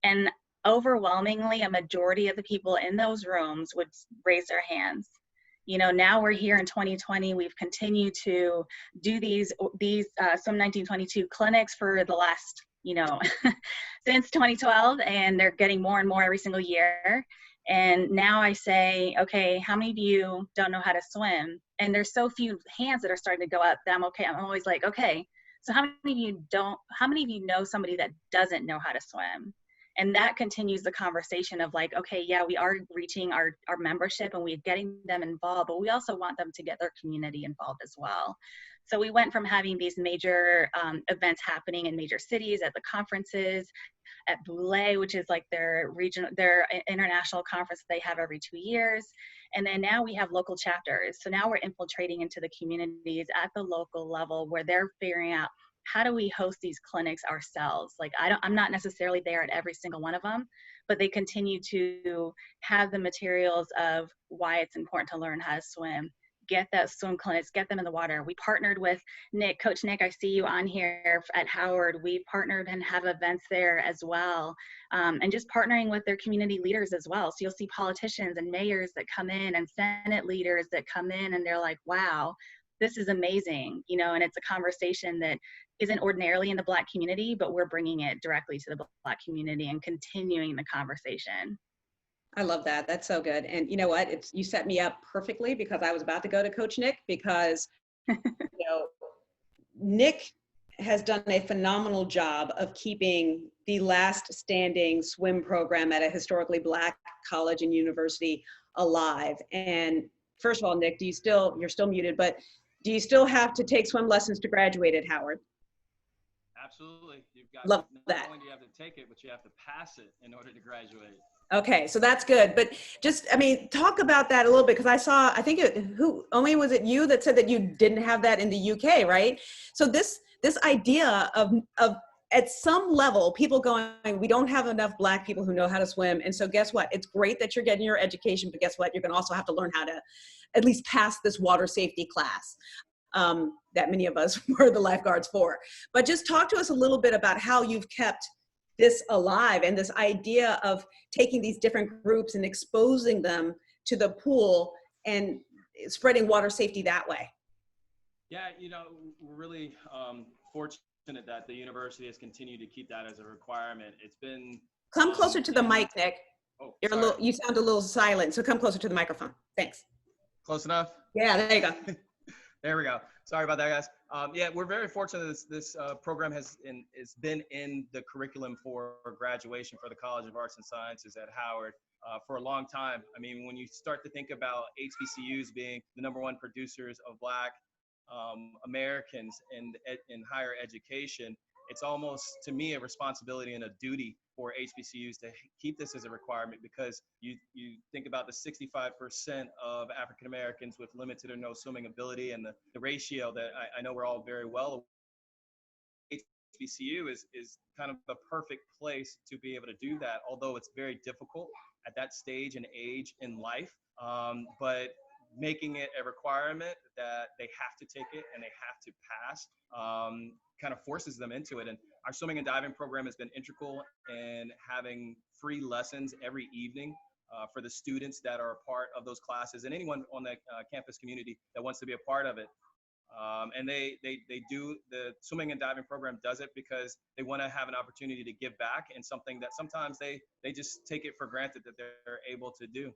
And overwhelmingly, a majority of the people in those rooms would raise their hands. Now we're here in 2020. We've continued to do these Swim 1922 clinics for the last, since 2012, and they're getting more and more every single year. And now I say, okay, how many of you don't know how to swim? And there's so few hands that are starting to go up that I'm always like, okay, so how many of you know somebody that doesn't know how to swim? And that continues the conversation of like, okay, yeah, we are reaching our membership and we're getting them involved, but we also want them to get their community involved as well. So we went from having these major events happening in major cities at the conferences, at Boulay, which is like their international conference they have every 2 years. And then now we have local chapters. So now we're infiltrating into the communities at the local level, where they're figuring out, how do we host these clinics ourselves? Like, I'm not necessarily there at every single one of them, but they continue to have the materials of why it's important to learn how to swim, get that swim clinics, get them in the water. We partnered with Nick, Coach Nick, I see you on here at Howard. We partnered and have events there as well. And just partnering with their community leaders as well. So you'll see politicians and mayors that come in, and Senate leaders that come in, and they're like, wow, this is amazing, and it's a conversation that isn't ordinarily in the Black community, but we're bringing it directly to the Black community and continuing the conversation. I love that. That's so good. And you know what? You set me up perfectly, because I was about to go to Coach Nick, because Nick has done a phenomenal job of keeping the last standing swim program at a historically Black college and university alive. And first of all, Nick, you're still muted, but do you still have to take swim lessons to graduate at Howard? Absolutely. You've got Love not that. only do you have to take it, but you have to pass it in order to graduate. Okay, so that's good. But just, talk about that a little bit, because I think was it you that said that you didn't have that in the UK, right? So this idea of at some level, people going, we don't have enough Black people who know how to swim. And so guess what? It's great that you're getting your education, but guess what? You're going to also have to learn how to at least pass this water safety class that many of us were the lifeguards for. But just talk to us a little bit about how you've kept this alive, and this idea of taking these different groups and exposing them to the pool and spreading water safety that way. Yeah, we're really fortunate that the university has continued to keep that as a requirement. It's been— Come closer to the mic, Nick. Oh, you sound a little silent, so come closer to the microphone. Thanks. Close enough? Yeah, there you go. There we go. Sorry about that, guys. Yeah, we're very fortunate this program has been in the curriculum for graduation for the College of Arts and Sciences at Howard for a long time. When you start to think about HBCUs being the #1 producers of Black Americans in higher education, it's almost, to me, a responsibility and a duty for HBCUs to keep this as a requirement, because you think about the 65% of African Americans with limited or no swimming ability, and the ratio that I know we're all very well aware. HBCU is kind of the perfect place to be able to do that, although it's very difficult at that stage and age in life. But making it a requirement that they have to take it and they have to pass kind of forces them into it. And our swimming and diving program has been integral in having free lessons every evening for the students that are a part of those classes, and anyone on the campus community that wants to be a part of it. And they do, the swimming and diving program does it because they want to have an opportunity to give back, and something that sometimes they just take it for granted that they're able to do.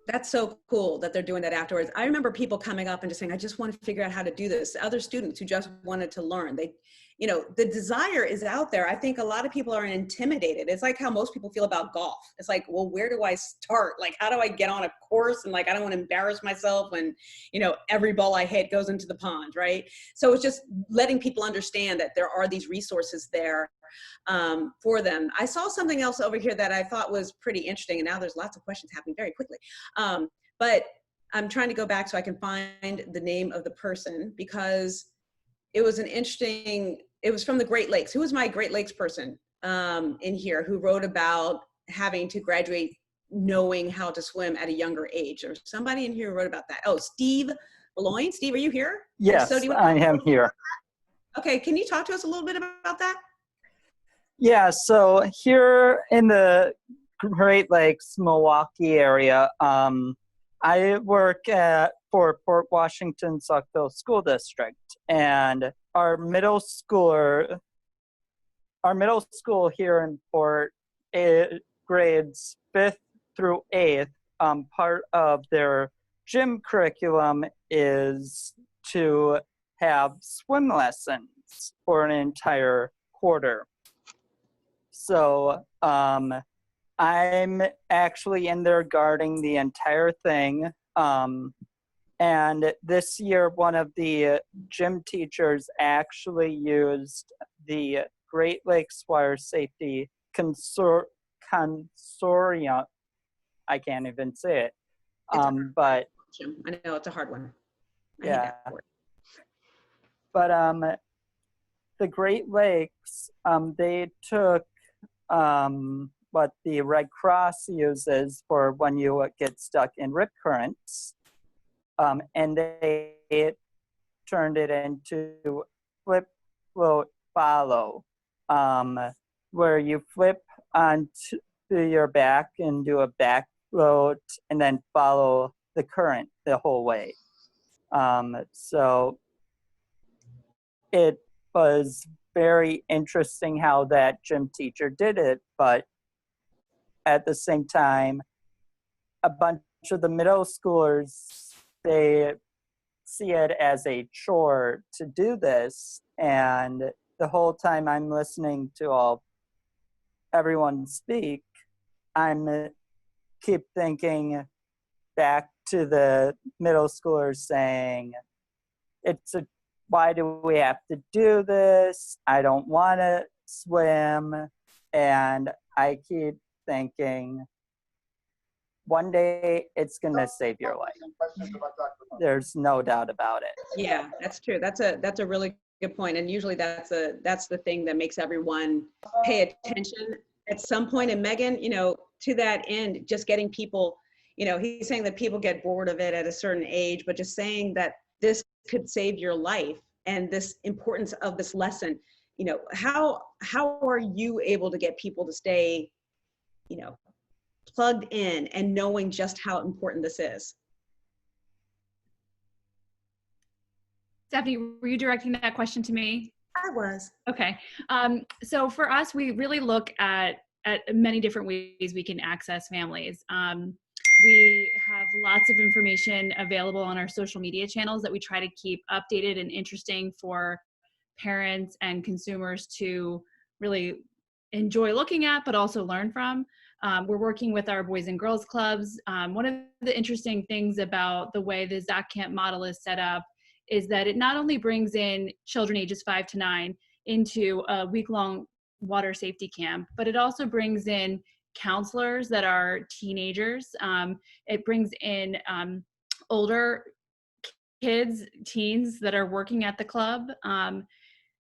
That's so cool that they're doing that afterwards. I remember people coming up and just saying, I just want to figure out how to do this. Other students who just wanted to learn. They, you know, the desire is out there. I think a lot of people are intimidated. It's like how most people feel about golf. It's like, well, where do I start? Like, how do I get on a course? And like, I don't want to embarrass myself when, you know, every ball I hit goes into the pond, right? So it's just letting people understand that there are these resources there for them. I saw something else over here that I thought was pretty interesting, and now there's lots of questions happening very quickly. But I'm trying to go back so I can find the name of the person, because it was an interesting, it was from the Great Lakes. Who was my Great Lakes person in here who wrote about having to graduate knowing how to swim at a younger age? There's somebody in here who wrote about that. Oh, Steve Baloyne. Steve, are you here? Yes, so I am here. Okay, can you talk to us a little bit about that? Yeah, so here in the Great Lakes, Milwaukee area, I work for Port Washington Saukville School District, and our middle school here in Port, grades 5th through 8th, part of their gym curriculum is to have swim lessons for an entire quarter. So I'm actually in there guarding the entire thing. And this year, one of the gym teachers actually used the Great Lakes Water Safety Consortium. I can't even say it. But I know it's a hard one. Yeah. But the Great Lakes, they took what the Red Cross uses for when you get stuck in rip currents, and they turned it into flip, float, follow, where you flip onto your back and do a back float and then follow the current the whole way. So it was very interesting how that gym teacher did it, but at the same time, a bunch of the middle schoolers, they see it as a chore to do this, and the whole time I'm listening to everyone speak, I'm keep thinking back to the middle schoolers saying, why do we have to do this? I don't want to swim. And I keep thinking, one day it's going to save your life. There's no doubt about it. Yeah, that's true. That's a really good point. And usually that's the thing that makes everyone pay attention at some point. And Megan, you know, to that end, just getting people, you know, he's saying that people get bored of it at a certain age, but just saying that this could save your life and this importance of this lesson, you know, how are you able to get people to stay, you know, plugged in and knowing just how important this is? Stephanie, were you directing that question to me? I was. Okay. So for us, we really look at many different ways we can access families. We have lots of information available on our social media channels that we try to keep updated and interesting for parents and consumers to really enjoy looking at, but also learn from. We're working with our Boys and Girls Clubs. One of the interesting things about the way the ZAC Camp model is set up is that it not only brings in children ages 5 to 9 into a week-long water safety camp, but it also brings in counselors that are teenagers. It brings in older kids, teens that are working at the club. And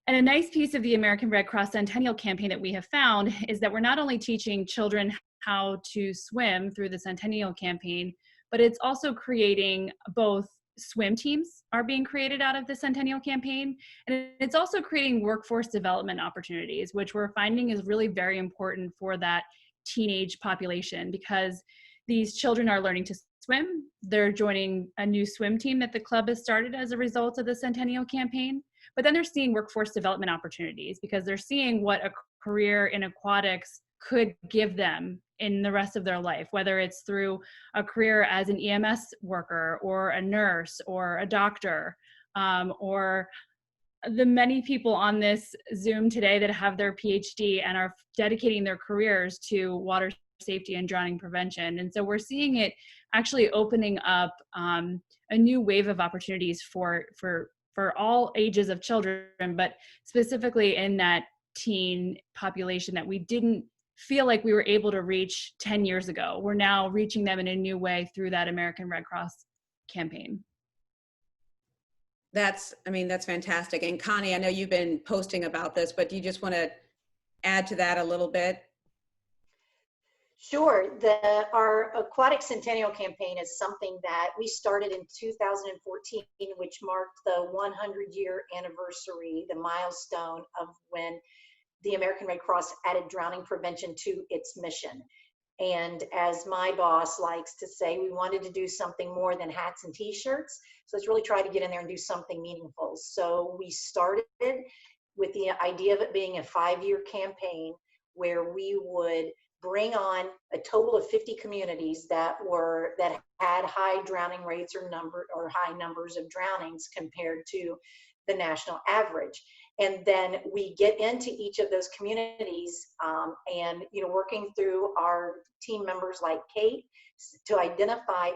a nice piece of the American Red Cross Centennial campaign that we have found is that we're not only teaching children how to swim through the Centennial campaign, but it's also creating both swim teams are being created out of the Centennial campaign, and it's also creating workforce development opportunities, which we're finding is really very important for that teenage population, because these children are learning to swim. They're joining a new swim team that the club has started as a result of the Centennial campaign. But then they're seeing workforce development opportunities because they're seeing what a career in aquatics could give them in the rest of their life, whether it's through a career as an EMS worker or a nurse or a doctor, or the many people on this Zoom today that have their PhD and are dedicating their careers to water safety and drowning prevention. And so we're seeing it actually opening up a new wave of opportunities for all ages of children, but specifically in that teen population that we didn't feel like we were able to reach 10 years ago. We're now reaching them in a new way through that American Red Cross campaign. That's fantastic. And Connie, I know you've been posting about this, but do you just want to add to that a little bit? Sure. Our Aquatic Centennial campaign is something that we started in 2014, which marked the 100-year anniversary, the milestone of when the American Red Cross added drowning prevention to its mission. And as my boss likes to say, we wanted to do something more than hats and t-shirts. So let's really try to get in there and do something meaningful. So we started with the idea of it being a 5-year campaign where we would bring on a total of 50 communities that had high drowning rates or high numbers of drownings compared to the national average. And then we get into each of those communities and, working through our team members like Kate to identify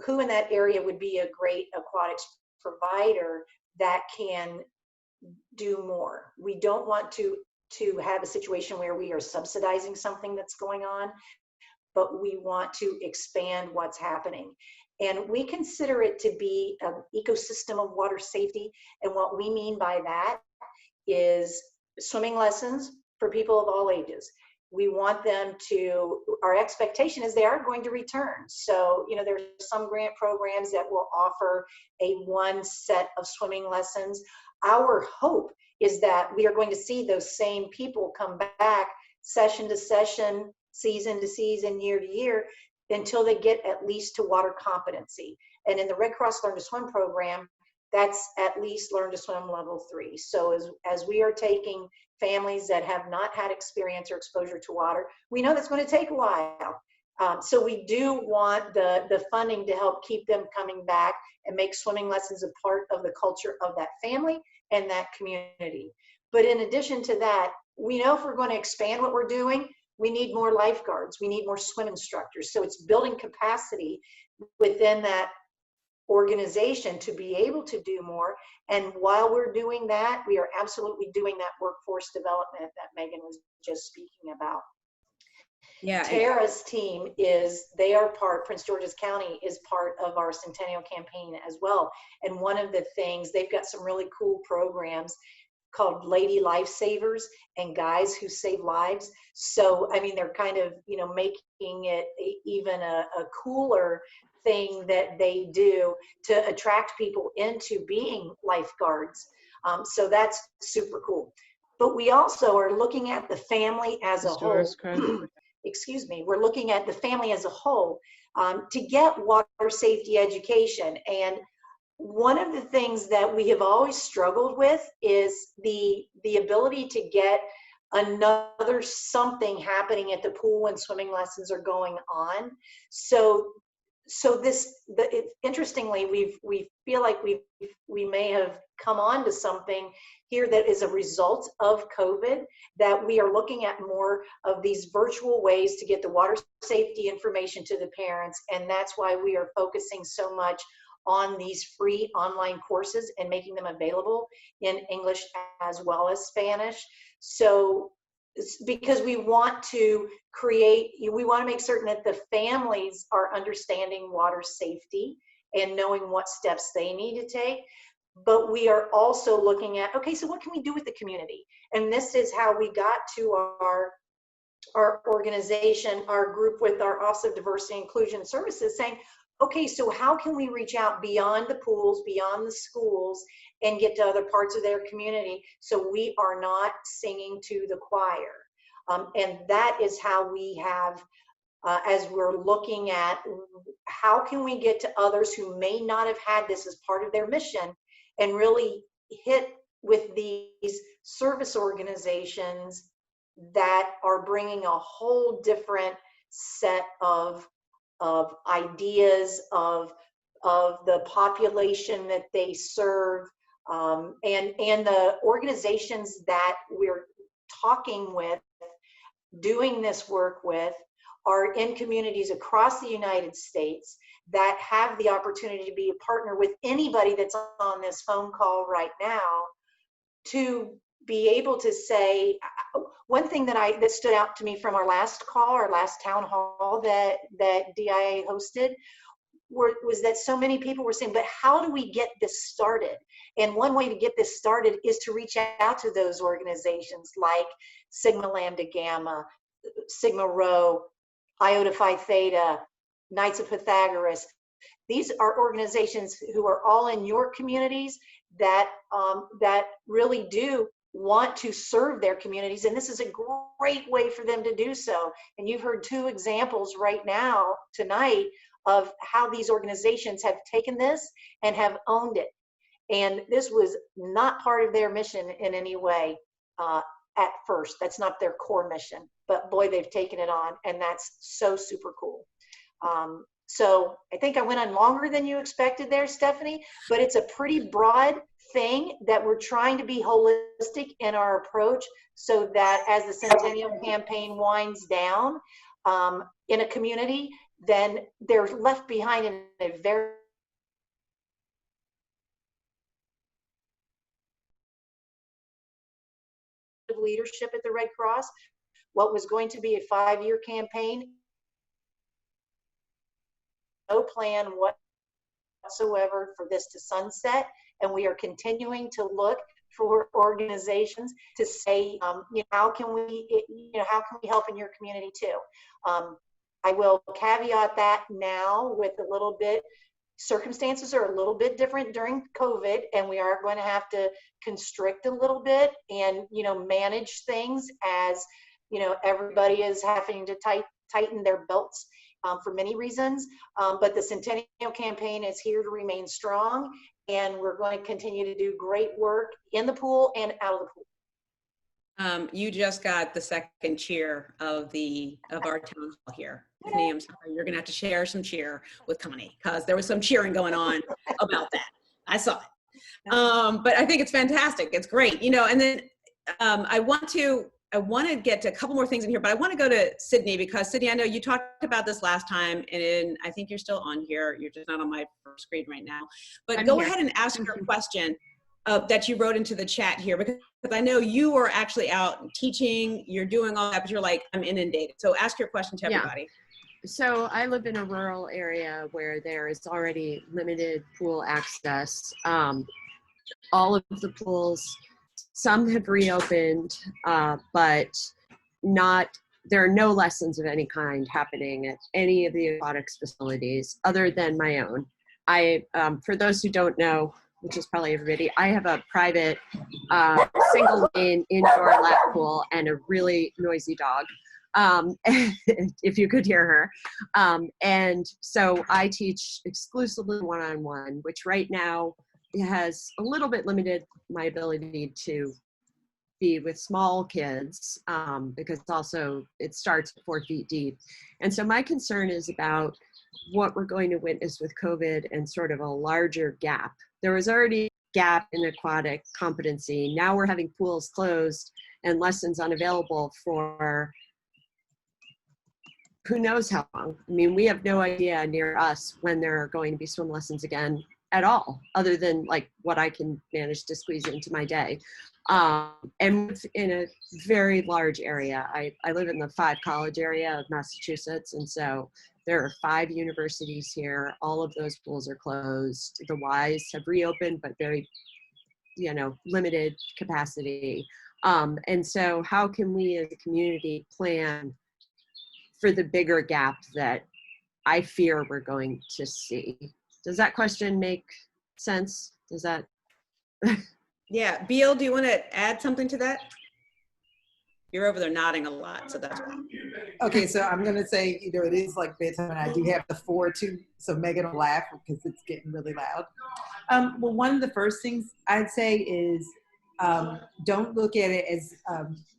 who in that area would be a great aquatics provider that can do more. We don't want to have a situation where we are subsidizing something that's going on, but we want to expand what's happening. And we consider it to be an ecosystem of water safety. And what we mean by that is swimming lessons for people of all ages. We want them our expectation is they are going to return. So, there's some grant programs that will offer one set of swimming lessons. Our hope is that we are going to see those same people come back session to session, season to season, year to year, until they get at least to water competency. And in the Red Cross Learn to Swim program, that's at least Learn to Swim level 3. So as we are taking families that have not had experience or exposure to water, we know that's going to take a while. So we do want the funding to help keep them coming back and make swimming lessons a part of the culture of that family and that community. But in addition to that, we know if we're going to expand what we're doing, we need more lifeguards, we need more swim instructors. So it's building capacity within that organization to be able to do more. And while we're doing that, we are absolutely doing that workforce development that Megan was just speaking about. Yeah. Tara's team Prince George's County is part of our Centennial campaign as well. And one of the things, they've got some really cool programs called Lady Lifesavers and Guys Who Save Lives. So, they're kind of, making it even a cooler thing that they do to attract people into being lifeguards. So that's super cool. But we also are looking at the family as a whole. Excuse me, we're looking at the family as a whole to get water safety education. And one of the things that we have always struggled with is the ability to get another something happening at the pool when swimming lessons are going on. So interestingly, we feel like we may have come on to something here that is a result of COVID, that we are looking at more of these virtual ways to get the water safety information to the parents. And that's why we are focusing so much on these free online courses and making them available in English as well as Spanish. So, because we want to make certain that the families are understanding water safety and knowing what steps they need to take. But we are also looking at, okay, so what can we do with the community? And this is how we got to our organization, our group with our Office of Diversity and Inclusion Services, saying, okay, so how can we reach out beyond the pools, beyond the schools, and get to other parts of their community so we are not singing to the choir? And that is how we have as we're looking at how can we get to others who may not have had this as part of their mission, and really hit with these service organizations that are bringing a whole different set of ideas of the population that they serve, and the organizations that we're talking with, doing this work with, are in communities across the United States that have the opportunity to be a partner with anybody that's on this phone call right now, to be able to say, one thing that stood out to me from our last call, our last town hall that DIA hosted, was that so many people were saying, but how do we get this started? And one way to get this started is to reach out to those organizations like Sigma Lambda Gamma, Sigma Rho, Iota Phi Theta, Knights of Pythagoras. These are organizations who are all in your communities that really do want to serve their communities, and this is a great way for them to do so. And you've heard two examples right now tonight of how these organizations have taken this and have owned it. And this was not part of their mission in any way at first. That's not their core mission, but boy, they've taken it on, and that's so super cool. So I think I went on longer than you expected there, Stephanie, but it's a pretty broad thing that we're trying to be holistic in our approach, so that as the Centennial campaign winds down in a community, then they're left behind in a very leadership at the Red Cross. What was going to be a 5-year campaign, no plan whatsoever for this to sunset, and we are continuing to look for organizations to say, how can we help in your community too? I will caveat that now with a little bit, circumstances are a little bit different during COVID, and we are going to have to constrict a little bit and, manage things as, everybody is having to tighten their belts for many reasons. But the Centennial campaign is here to remain strong, and we're going to continue to do great work in the pool and out of the pool. You just got the second cheer of our town hall here. Connie, I'm sorry, you're gonna have to share some cheer with Connie, because there was some cheering going on about that. I saw it. But I think it's fantastic. It's great, and then I want to get to a couple more things in here, but I want to go to Sydney, because Sydney, I know you talked about this last time, and I think you're still on here. You're just not on my first screen right now. But go ahead and ask your question that you wrote into the chat here, because I know you are actually out teaching, you're doing all that, but you're like, I'm inundated. So ask your question to everybody. Yeah. So I live in a rural area where there is already limited pool access. All of the pools, some have reopened, but there are no lessons of any kind happening at any of the aquatics facilities other than my own. For those who don't know, which is probably everybody, I have a private single lane indoor lap pool and a really noisy dog, if you could hear her. And so I teach exclusively one-on-one, which right now has a little bit limited my ability to be with small kids, because also it starts 4 feet deep. And so my concern is about what we're going to witness with COVID and sort of a larger gap. There was already a gap in aquatic competency. Now we're having pools closed and lessons unavailable for who knows how long. I mean, we have no idea near us when there are going to be swim lessons again at all, other than like what I can manage to squeeze into my day. And in a very large area. I live in the 5 college area of Massachusetts, and so there are 5 universities here. All of those pools are closed. The Ys have reopened, but very, limited capacity. And so how can we as a community plan for the bigger gap that I fear we're going to see? Does that question make sense? Does that? Yeah, Beal, do you want to add something to that? You're over there nodding a lot, so that's why. Okay, so I'm gonna say, you know, it is like bedtime, and I do have the 4 too, so Megan will laugh because it's getting really loud. Well, one of the first things I'd say is don't look at it as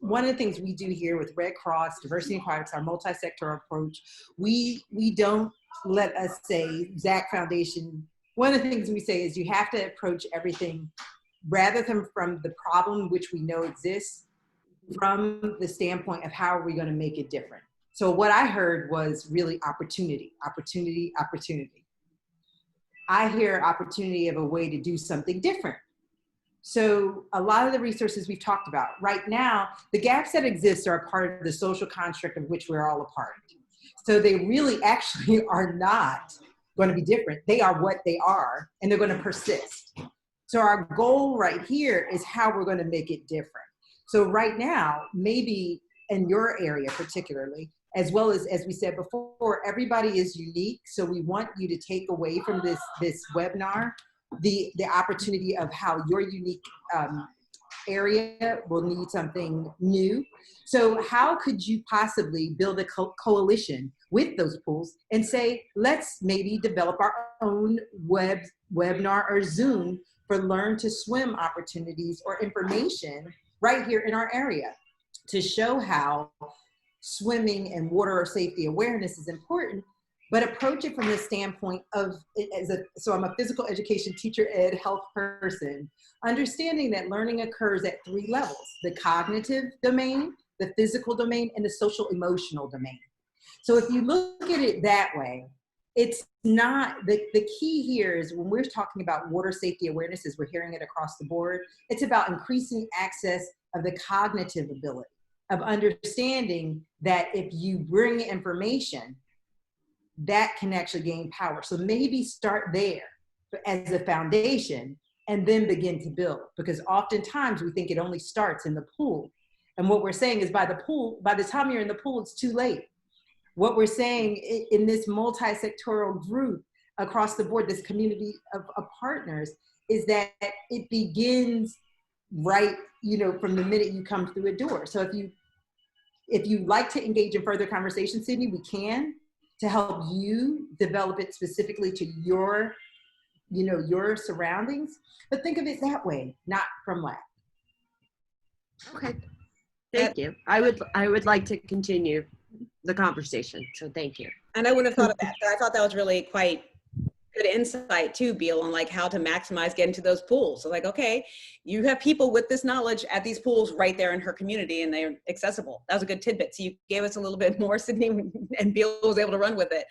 one of the things we do here with Red Cross, Diversity in Aquatics, our multi-sector approach. We don't let us say Zach Foundation. One of the things we say is you have to approach everything rather than from the problem which we know exists, from the standpoint of how are we going to make it different. So what I heard was really opportunity, opportunity, opportunity. I hear opportunity of a way to do something different. So a lot of the resources we've talked about right now, the gaps that exist are a part of the social construct of which we're all a part. So they really actually are not going to be different. They are what they are, and they're going to persist. So our goal right here is how we're going to make it different. So right now, maybe in your area particularly, as well as we said before, everybody is unique. So we want you to take away from this webinar the opportunity of how your unique area will need something new. So how could you possibly build a coalition with those pools and say, let's maybe develop our own webinar or Zoom for learn to swim opportunities or information right here in our area to show how swimming and water safety awareness is important, but approach it from the standpoint of, so I'm a physical education teacher, ed, health person, understanding that learning occurs at 3 levels: the cognitive domain, the physical domain, and the social emotional domain. So if you look at it that way, it's not, the key here is when we're talking about water safety awareness, as we're hearing it across the board, it's about increasing access of the cognitive ability, of understanding that if you bring information, that can actually gain power. So maybe start there as a foundation and then begin to build, because oftentimes we think it only starts in the pool. And what we're saying is by the time you're in the pool, it's too late. What we're saying in this multi-sectoral group across the board, this community of partners, is that it begins right, you know, from the minute you come through a door. So if you like to engage in further conversation, Sydney, we can, to help you develop it specifically to your, you know, your surroundings. But think of it that way, not from lack. Okay, thank you. I would like to continue the conversation, so thank you. And I wouldn't have thought of that. I thought that was really quite good insight too, Beal, on like how to maximize getting to those pools. So like, okay, you have people with this knowledge at these pools right there in her community, and they're accessible. That was a good tidbit. So you gave us a little bit more, Sydney, and Beal was able to run with it.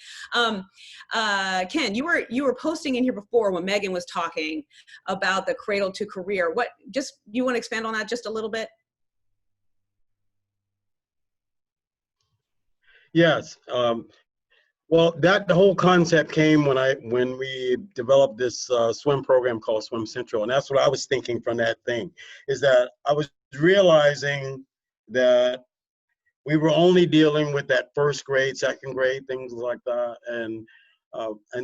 Ken, you were posting in here before when Megan was talking about the cradle to career. You want to expand on that just a little bit? Yes. Well, the whole concept came when we developed this swim program called Swim Central, and that's what I was thinking from that thing, is that I was realizing that we were only dealing with that first grade, second grade, things like that, and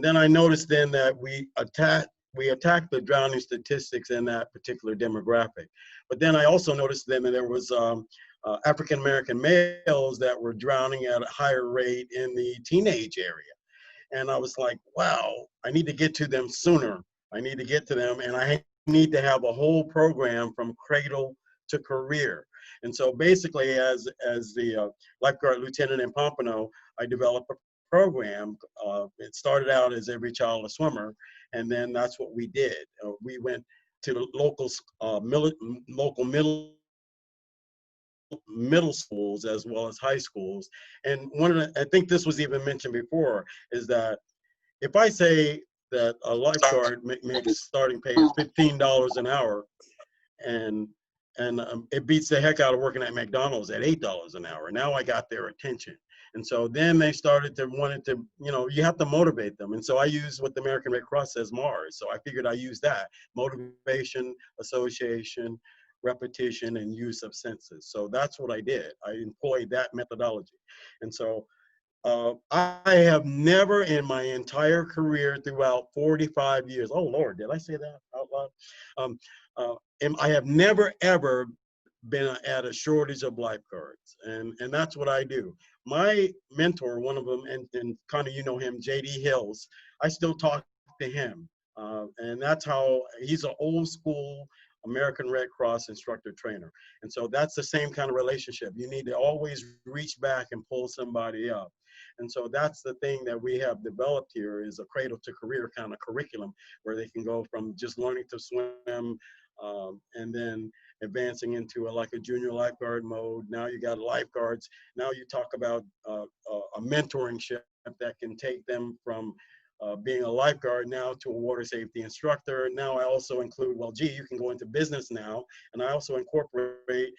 then I noticed then that we attacked the drowning statistics in that particular demographic, but then I also noticed then that there was African-American males that were drowning at a higher rate in the teenage area. And I was like, wow, I need to get to them sooner. I need to get to them, and I need to have a whole program from cradle to career. And so basically, as the lifeguard lieutenant in Pompano, I developed a program. It started out as Every Child a Swimmer, and then that's what we did. We went to the local middle schools as well as high schools. And I think this was even mentioned before, is that if I say that a lifeguard makes starting pay is $15 an hour, and it beats the heck out of working at McDonald's at $8 an hour. Now I got their attention. And so then they wanted to, you know, you have to motivate them. And so I use what the American Red Cross says, MARS. So I figured I use that: motivation, association, repetition, and use of senses. So that's what I did. I employed that methodology. And so I have never in my entire career throughout 45 years, oh Lord, did I say that out loud? I have never ever been at a shortage of lifeguards, and that's what I do. My mentor, one of them, and Connie, you know him, J.D. Hills, I still talk to him, and that's how he's an old school American Red Cross instructor trainer, and so that's the same kind of relationship. You need to always reach back and pull somebody up, and so that's the thing that we have developed here is a cradle to career kind of curriculum where they can go from just learning to swim and then advancing into like a junior lifeguard mode. Now you got lifeguards. Now you talk about a mentoring ship that can take them from being a lifeguard now to a water safety instructor. Now I also include, well, gee, you can go into business now. And I also incorporate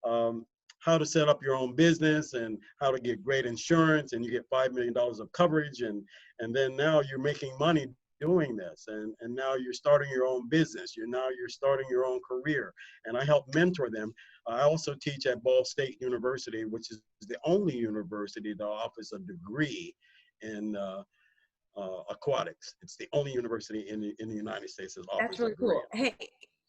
how to set up your own business and how to get great insurance, and you get $5 million of coverage. And then now you're making money doing this, and now you're starting your own business. You're starting your own career, and I help mentor them. I also teach at Ball State University, which is the only university that offers a degree in aquatics. It's the only university in the United States that offers. That's really cool. Hey,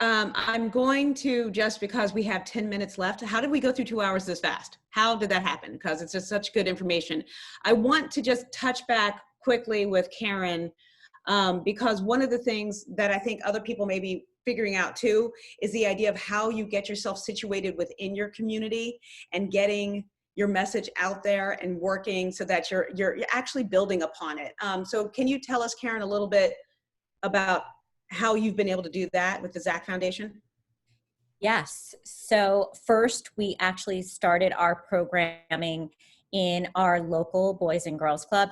I'm going to, just because we have 10 minutes left, how did we go through 2 hours this fast? How did that happen? Because it's just such good information. I want to just touch back quickly with Karen, because one of the things that I think other people may be figuring out too is the idea of how you get yourself situated within your community and getting your message out there and working so that you're actually building upon it. So can you tell us, Karen, a little bit about how you've been able to do that with the ZAC Foundation? Yes. So first, we actually started our programming in our local Boys and Girls Club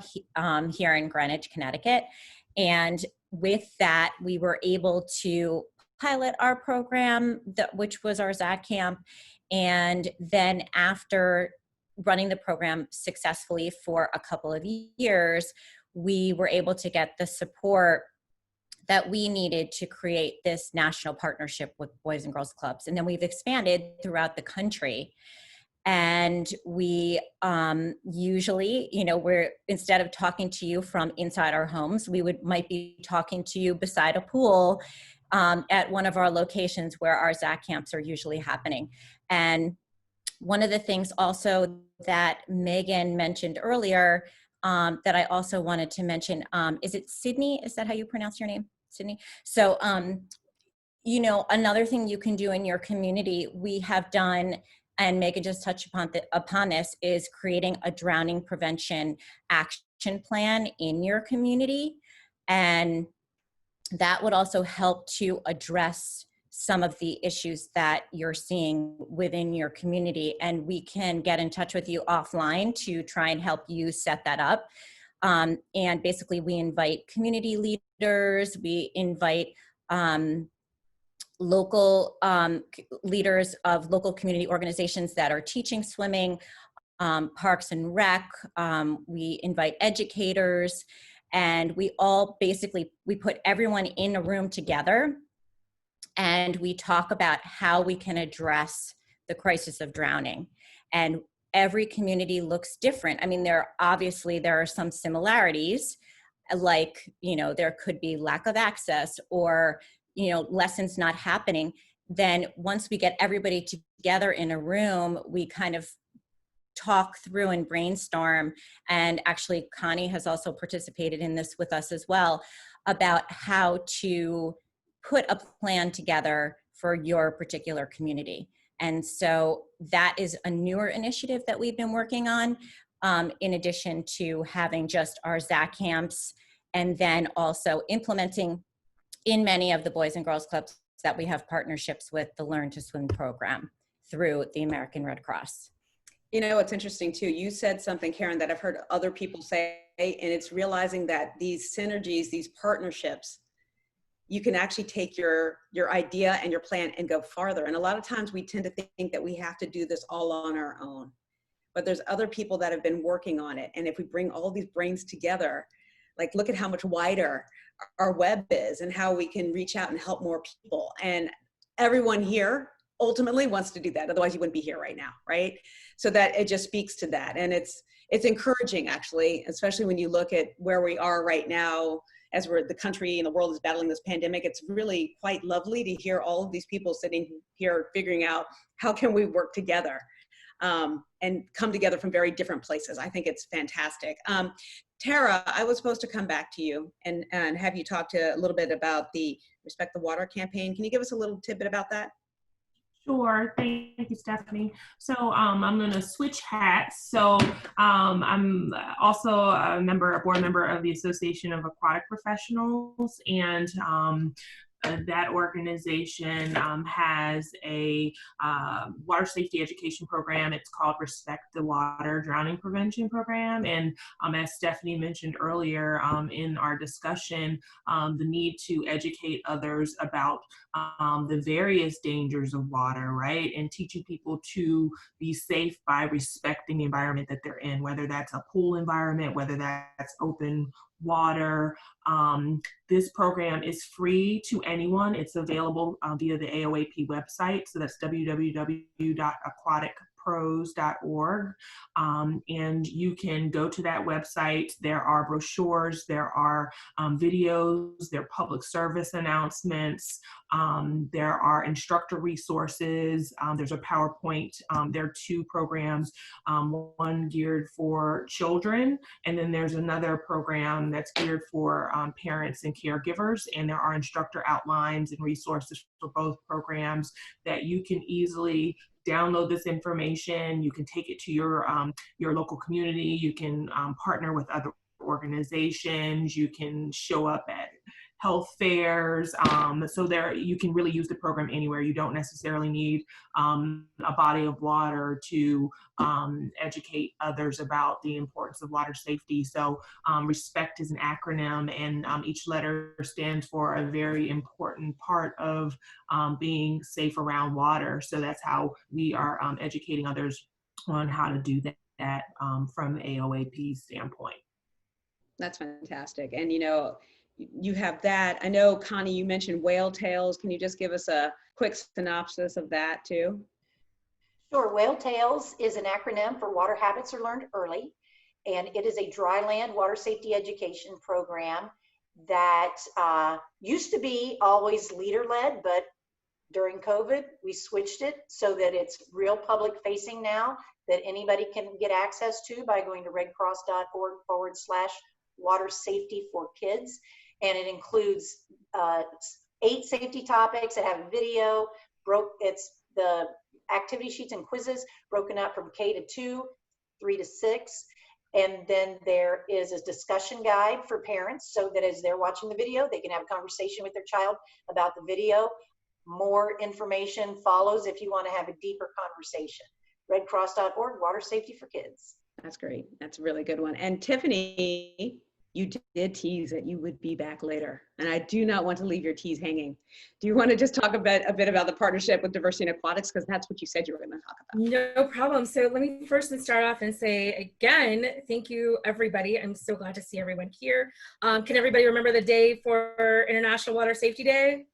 here in Greenwich, Connecticut. And with that, we were able to pilot our program, which was our ZAC camp. And then after running the program successfully for a couple of years, we were able to get the support that we needed to create this national partnership with Boys and Girls Clubs. And then we've expanded throughout the country. And we usually, we're, instead of talking to you from inside our homes, we might be talking to you beside a pool at one of our locations where our ZAC camps are usually happening. And one of the things also that Megan mentioned earlier that I also wanted to mention, is it Sydney? Is that how you pronounce your name? Sydney? So, another thing you can do in your community, we have done, and Megan just touched upon this, is creating a drowning prevention action plan in your community. And that would also help to address some of the issues that you're seeing within your community. And we can get in touch with you offline to try and help you set that up. And basically we invite community leaders, we invite local leaders of local community organizations that are teaching swimming, Parks and Rec, we invite educators, and we all we put everyone in a room together and we talk about how we can address the crisis of drowning. And every community looks different. I mean, there are some similarities, like, there could be lack of access or, lessons not happening. Then once we get everybody together in a room, we kind of talk through and brainstorm. And actually, Connie has also participated in this with us as well, about how to put a plan together for your particular community. And so that is a newer initiative that we've been working on, in addition to having just our ZAC camps, and then also implementing in many of the Boys and Girls Clubs that we have partnerships with the Learn to Swim program through the American Red Cross. It's interesting too. You said something, Karen, that I've heard other people say, and it's realizing that these synergies, these partnerships, you can actually take your idea and your plan and go farther. And a lot of times we tend to think that we have to do this all on our own, but there's other people that have been working on it. And if we bring all these brains together, like, look at how much wider our web is and how we can reach out and help more people. And everyone here ultimately wants to do that. Otherwise you wouldn't be here right now, right? So that it just speaks to that. And it's encouraging, actually, especially when you look at where we are right now as the country and the world is battling this pandemic, it's really quite lovely to hear all of these people sitting here figuring out how can we work together and come together from very different places. I think it's fantastic. Tara, I was supposed to come back to you and have you talk a little bit about the Respect the Water campaign. Can you give us a little tidbit about that? Sure, thank you, Stephanie. So I'm gonna switch hats. So I'm also a board member of the Association of Aquatic Professionals, and that organization has a water safety education program. It's called Respect the Water Drowning Prevention Program. And as Stephanie mentioned earlier in our discussion, the need to educate others about the various dangers of water, right? And teaching people to be safe by respecting the environment that they're in, whether that's a pool environment, whether that's open water. This program is free to anyone. It's available via the AOAP website. So that's www.aquaticpros.org. And you can go to that website. There are brochures, there are videos, there are public service announcements, there are instructor resources, there's a PowerPoint. There are 2 programs, one geared for children, and then there's another program that's geared for parents and caregivers, and there are instructor outlines and resources for both programs that you can easily download this information. You can take it to your local community. You can partner with other organizations. You can show up at health fairs. So there, you can really use the program anywhere. You don't necessarily need a body of water to educate others about the importance of water safety. So RESPECT is an acronym, and each letter stands for a very important part of being safe around water. So that's how we are educating others on how to do that from AOAP standpoint. That's fantastic. And you have that. I know, Connie, you mentioned whale tails. Can you just give us a quick synopsis of that too? Sure. Whale Tails is an acronym for Water Habits Are Learned Early, and it is a dry land water safety education program that used to be always leader-led, but during COVID, we switched it so that it's real public facing now, that anybody can get access to by going to redcross.org/water safety for kids. And it includes 8 safety topics that have a video. It's the activity sheets and quizzes broken up from K to 2, 3 to 6. And then there is a discussion guide for parents so that as they're watching the video, they can have a conversation with their child about the video. More information follows if you want to have a deeper conversation. redcross.org, water safety for kids. That's great. That's a really good one. And Tiffany, you did tease that you would be back later, and I do not want to leave your tease hanging. Do you want to just talk a bit about the partnership with Diversity in Aquatics, because that's what you said you were going to talk about? No problem. So let me first start off and say again, thank you everybody. I'm so glad to see everyone here. Can everybody remember the day for International Water Safety Day?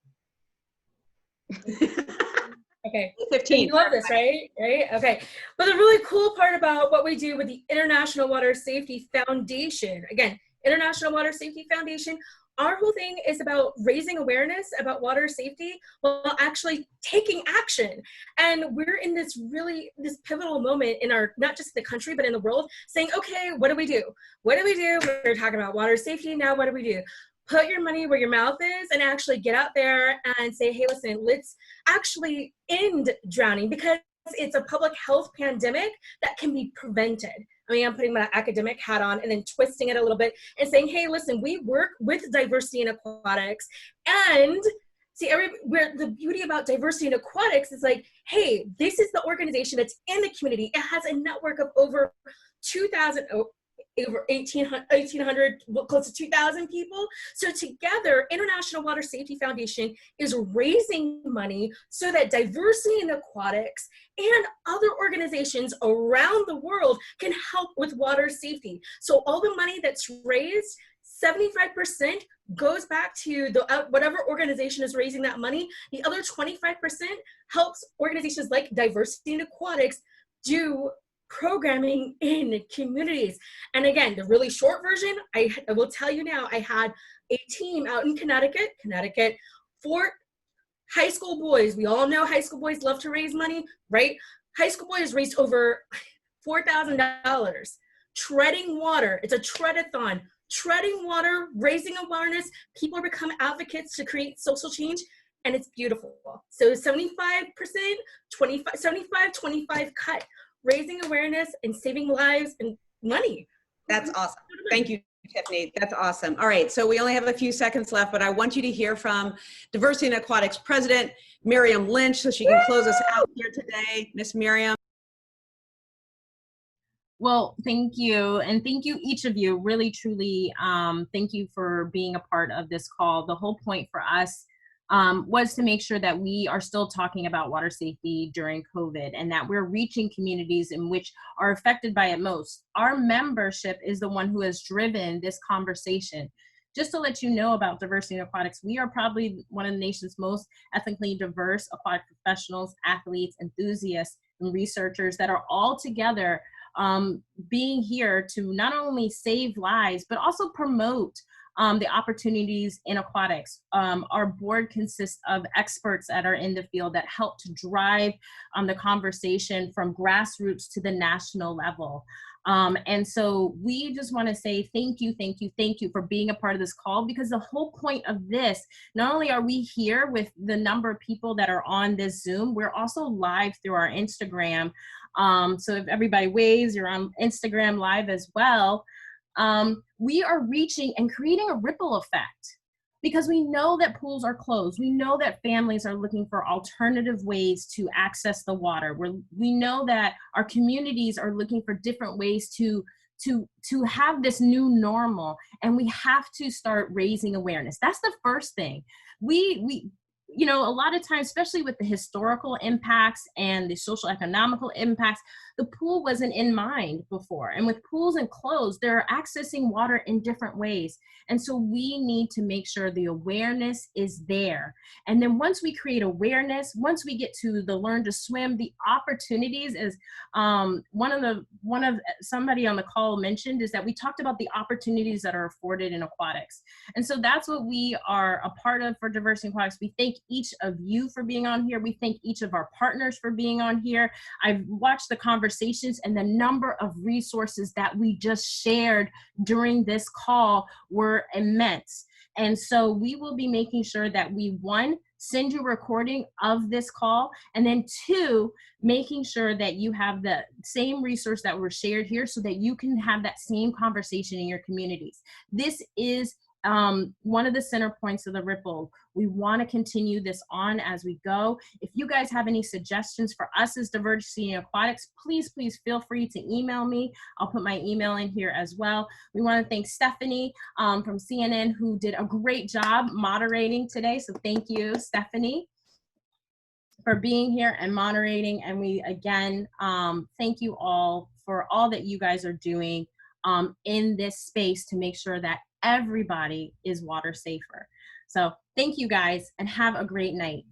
Okay. 15. You love this, right? Right? Okay. But the really cool part about what we do with the International Water Safety Foundation, again, International Water Safety Foundation, our whole thing is about raising awareness about water safety while actually taking action. And we're in this pivotal moment in our, not just the country, but in the world, saying, okay, what do we do? What do we do? We're talking about water safety. Now, what do we do? Put your money where your mouth is and actually get out there and say, hey, listen, let's actually end drowning, because it's a public health pandemic that can be prevented. I mean, I'm putting my academic hat on and then twisting it a little bit and saying, hey, listen, we work with Diversity in Aquatics, and see, where the beauty about Diversity in Aquatics is like, hey, this is the organization that's in the community. It has a network of over 1,800, close to 2,000 people. So together, International Water Safety Foundation is raising money so that Diversity in Aquatics and other organizations around the world can help with water safety. So all the money that's raised, 75% goes back to the whatever organization is raising that money. The other 25% helps organizations like Diversity in Aquatics do programming in communities. And again, the really short version, I will tell you now, I had a team out in Connecticut, for high school boys. We all know high school boys love to raise money, right? High school boys raised over $4,000 treading water. It's a treadathon. Treading water, raising awareness. People become advocates to create social change, and it's beautiful. So 75%, 25 cut. Raising awareness and saving lives and money. That's awesome. Thank you, Tiffany. That's awesome. All right, so we only have a few seconds left, but I want you to hear from Diversity in Aquatics President Miriam Lynch, so she can close us out here today. Miss Miriam. Well, thank you. And thank you, each of you, really, truly. Thank you for being a part of this call. The whole point for us was to make sure that we are still talking about water safety during COVID and that we're reaching communities in which are affected by it most. Our membership is the one who has driven this conversation. Just to let you know about diversity in aquatics, we are probably one of the nation's most ethnically diverse aquatic professionals, athletes, enthusiasts, and researchers that are all together being here to not only save lives, but also promote the opportunities in aquatics. Our board consists of experts that are in the field that help to drive the conversation from grassroots to the national level. And so we just want to say thank you for being a part of this call, because the whole point of this, not only are we here with the number of people that are on this Zoom, we're also live through our Instagram. So if everybody waves, you're on Instagram live as well. We are reaching and creating a ripple effect, because we know that pools are closed. We know that families are looking for alternative ways to access the water. We know that our communities are looking for different ways to have this new normal, and we have to start raising awareness. That's the first thing. We you know, a lot of times, especially with the historical impacts and the social economical impacts, the pool wasn't in mind before. And with pools enclosed, they're accessing water in different ways. And so we need to make sure the awareness is there. And then once we create awareness, once we get to the learn to swim, the opportunities, as somebody on the call mentioned, is that we talked about the opportunities that are afforded in aquatics. And so that's what we are a part of for Diversity in Aquatics. We thank each of you for being on here. We thank each of our partners for being on here. I've watched the conversations, and the number of resources that we just shared during this call were immense. And so we will be making sure that we, one, send you a recording of this call, and then two, making sure that you have the same resource that were shared here so that you can have that same conversation in your communities. This is one of the center points of the Ripple. We want to continue this on as we go. If you guys have any suggestions for us as Diversity in Aquatics, please feel free to email me. I'll put my email in here as well. We want to thank Stephanie from CNN, who did a great job moderating today. So thank you, Stephanie, for being here and moderating. And we, again, thank you all for all that you guys are doing in this space to make sure that everybody is water safer. So thank you guys, and have a great night.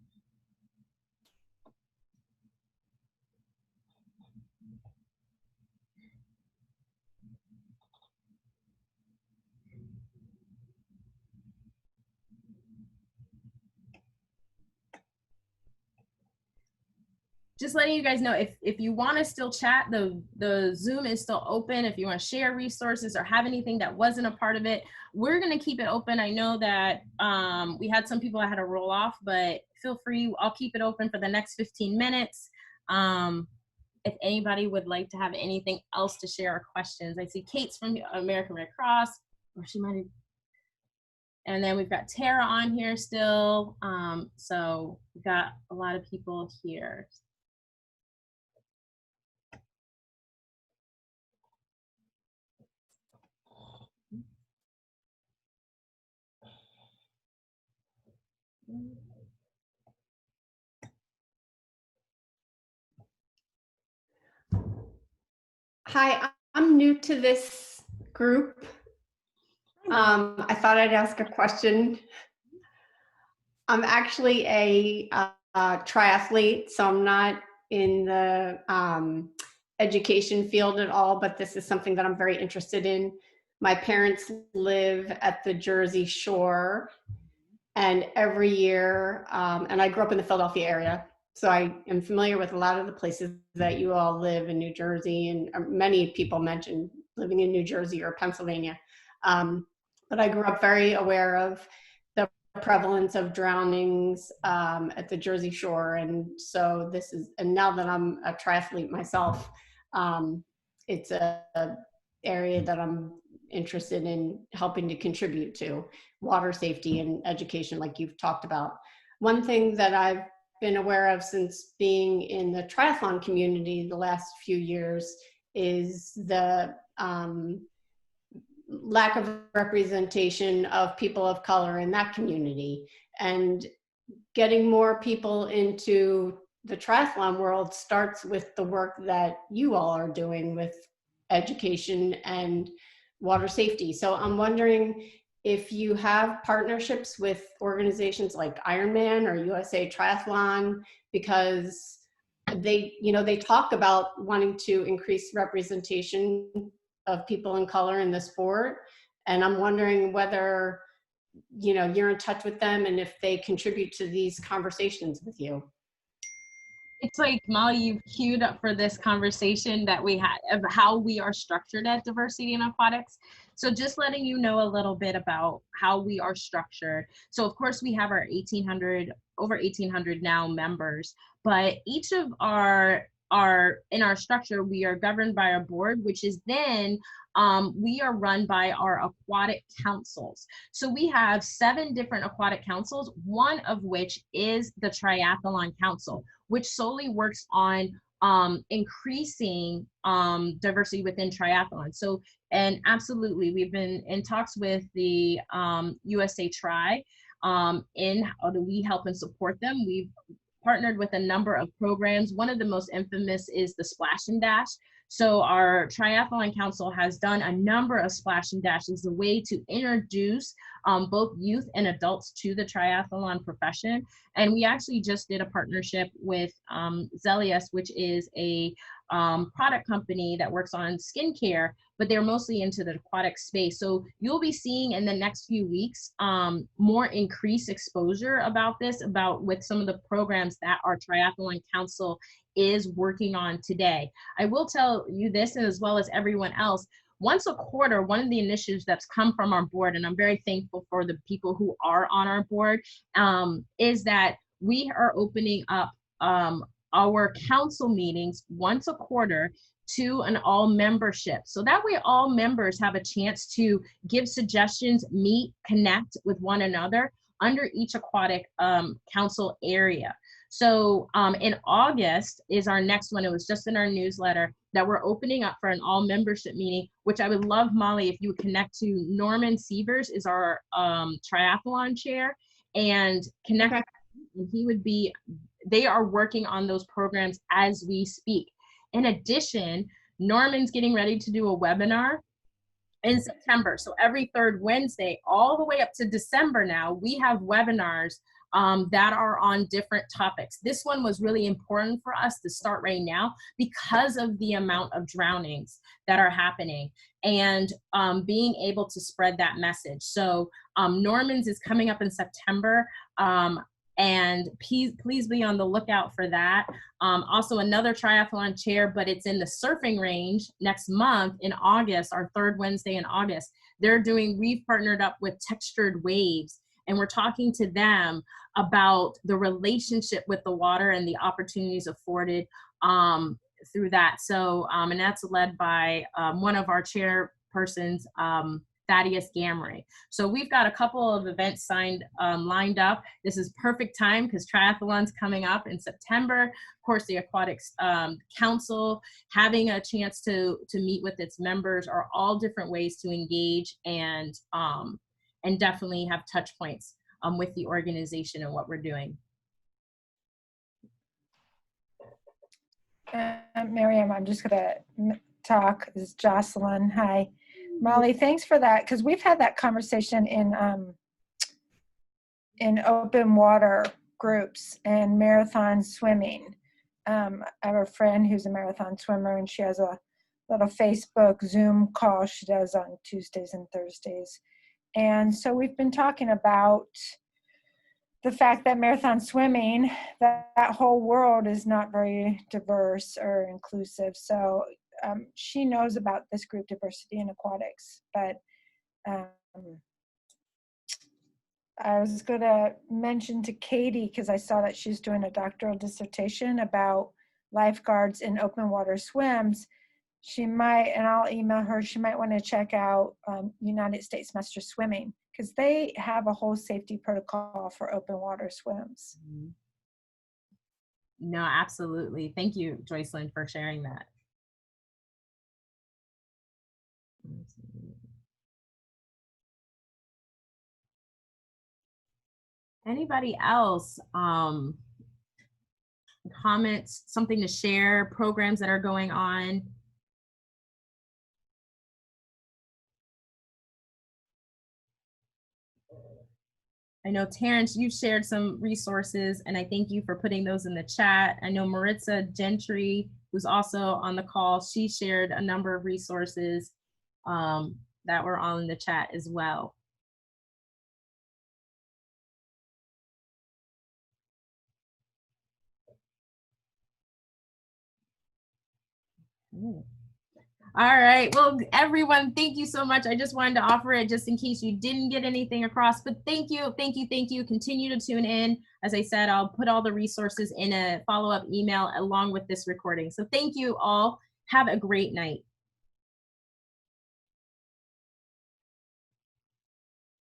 Just letting you guys know, if you want to still chat, the Zoom is still open. If you want to share resources or have anything that wasn't a part of it, we're going to keep it open. I know that we had some people that had to roll off, but feel free. I'll keep it open for the next 15 minutes. If anybody would like to have anything else to share or questions. I see Kate's from the American Red Cross, or she might have. And then we've got Tara on here still. So we've got a lot of people here. Hi, I'm new to this group. I thought I'd ask a question. I'm actually a triathlete, so I'm not in the education field at all, but this is something that I'm very interested in. My parents live at the Jersey Shore, and every year, and I grew up in the Philadelphia area, so I am familiar with a lot of the places that you all live in New Jersey, and many people mentioned living in New Jersey or Pennsylvania. But I grew up very aware of the prevalence of drownings at the Jersey Shore, and so this is, and now that I'm a triathlete myself, it's a area that I'm interested in helping to contribute to water safety and education, like you've talked about. One thing that I've been aware of since being in the triathlon community the last few years is the lack of representation of people of color in that community, and getting more people into the triathlon world starts with the work that you all are doing with education and water safety. So I'm wondering if you have partnerships with organizations like Ironman or USA Triathlon, because they, you know, they talk about wanting to increase representation of people in color in the sport. And I'm wondering whether, you know, you're in touch with them and if they contribute to these conversations with you. It's like, Molly, you've queued up for this conversation that we had of how we are structured at Diversity in Aquatics. So just letting you know a little bit about how we are structured. So of course we have our over 1,800 now members, but each of in our structure, we are governed by our board, which is then we are run by our aquatic councils. So we have 7 different aquatic councils, one of which is the Triathlon Council, which solely works on increasing diversity within triathlon. So, and absolutely, we've been in talks with the USA Tri in how do we help and support them. We've partnered with a number of programs. One of the most infamous is the Splash and Dash. So our Triathlon Council has done a number of Splash and Dashes as a way to introduce both youth and adults to the triathlon profession. And we actually just did a partnership with Zelius, which is a product company that works on skincare, but they're mostly into the aquatic space. So you'll be seeing in the next few weeks more increased exposure about this, with some of the programs that our Triathlon Council is working on today. I will tell you this, and as well as everyone else, once a quarter, one of the initiatives that's come from our board, and I'm very thankful for the people who are on our board, is that we are opening up our council meetings once a quarter to an all membership. So that way all members have a chance to give suggestions, meet, connect with one another under each aquatic council area. So in August is our next one. It was just in our newsletter that we're opening up for an all membership meeting, which I would love, Molly, if you would connect to Norman Sievers is our triathlon chair, and connect. Okay. And he would be, they are working on those programs as we speak. In addition, Norman's getting ready to do a webinar in September. So every 3rd Wednesday, all the way up to December now, we have webinars that are on different topics. This one was really important for us to start right now because of the amount of drownings that are happening and being able to spread that message. So Norman's is coming up in September. And please be on the lookout for that. Also another triathlon chair, but it's in the surfing range next month in August, our 3rd Wednesday in August. We've partnered up with Textured Waves, and we're talking to them about the relationship with the water and the opportunities afforded through that. So, and that's led by one of our chairpersons, Thaddeus Gamma. So we've got a couple of events lined up. This is perfect time because triathlon's coming up in September. Of course, the Aquatics Council, having a chance to meet with its members are all different ways to engage and definitely have touch points with the organization and what we're doing. Miriam, I'm just gonna talk. This is Jocelyn. Hi. Molly, thanks for that, because we've had that conversation in open water groups and marathon swimming. I have a friend who's a marathon swimmer, and she has a little Facebook Zoom call she does on Tuesdays and Thursdays. And so we've been talking about the fact that marathon swimming, that whole world is not very diverse or inclusive. So she knows about this group diversity in aquatics, but I was going to mention to Katie, because I saw that she's doing a doctoral dissertation about lifeguards in open water swims. She might, and I'll email her, she might want to check out United States Master Swimming, because they have a whole safety protocol for open water swims. No, absolutely. Thank you, Joycelyn, for sharing that. Anybody else? Comments, something to share, programs that are going on? I know, Terrence, you've shared some resources, and I thank you for putting those in the chat. I know Maritza Gentry, who's also on the call, she shared a number of resources that were on the chat as well. All right, well, everyone, thank you so much. I just wanted to offer it just in case you didn't get anything across, but thank you, thank you, thank you. Continue to tune in. As I said, I'll put all the resources in a follow-up email along with this recording. So thank you all. Have a great night.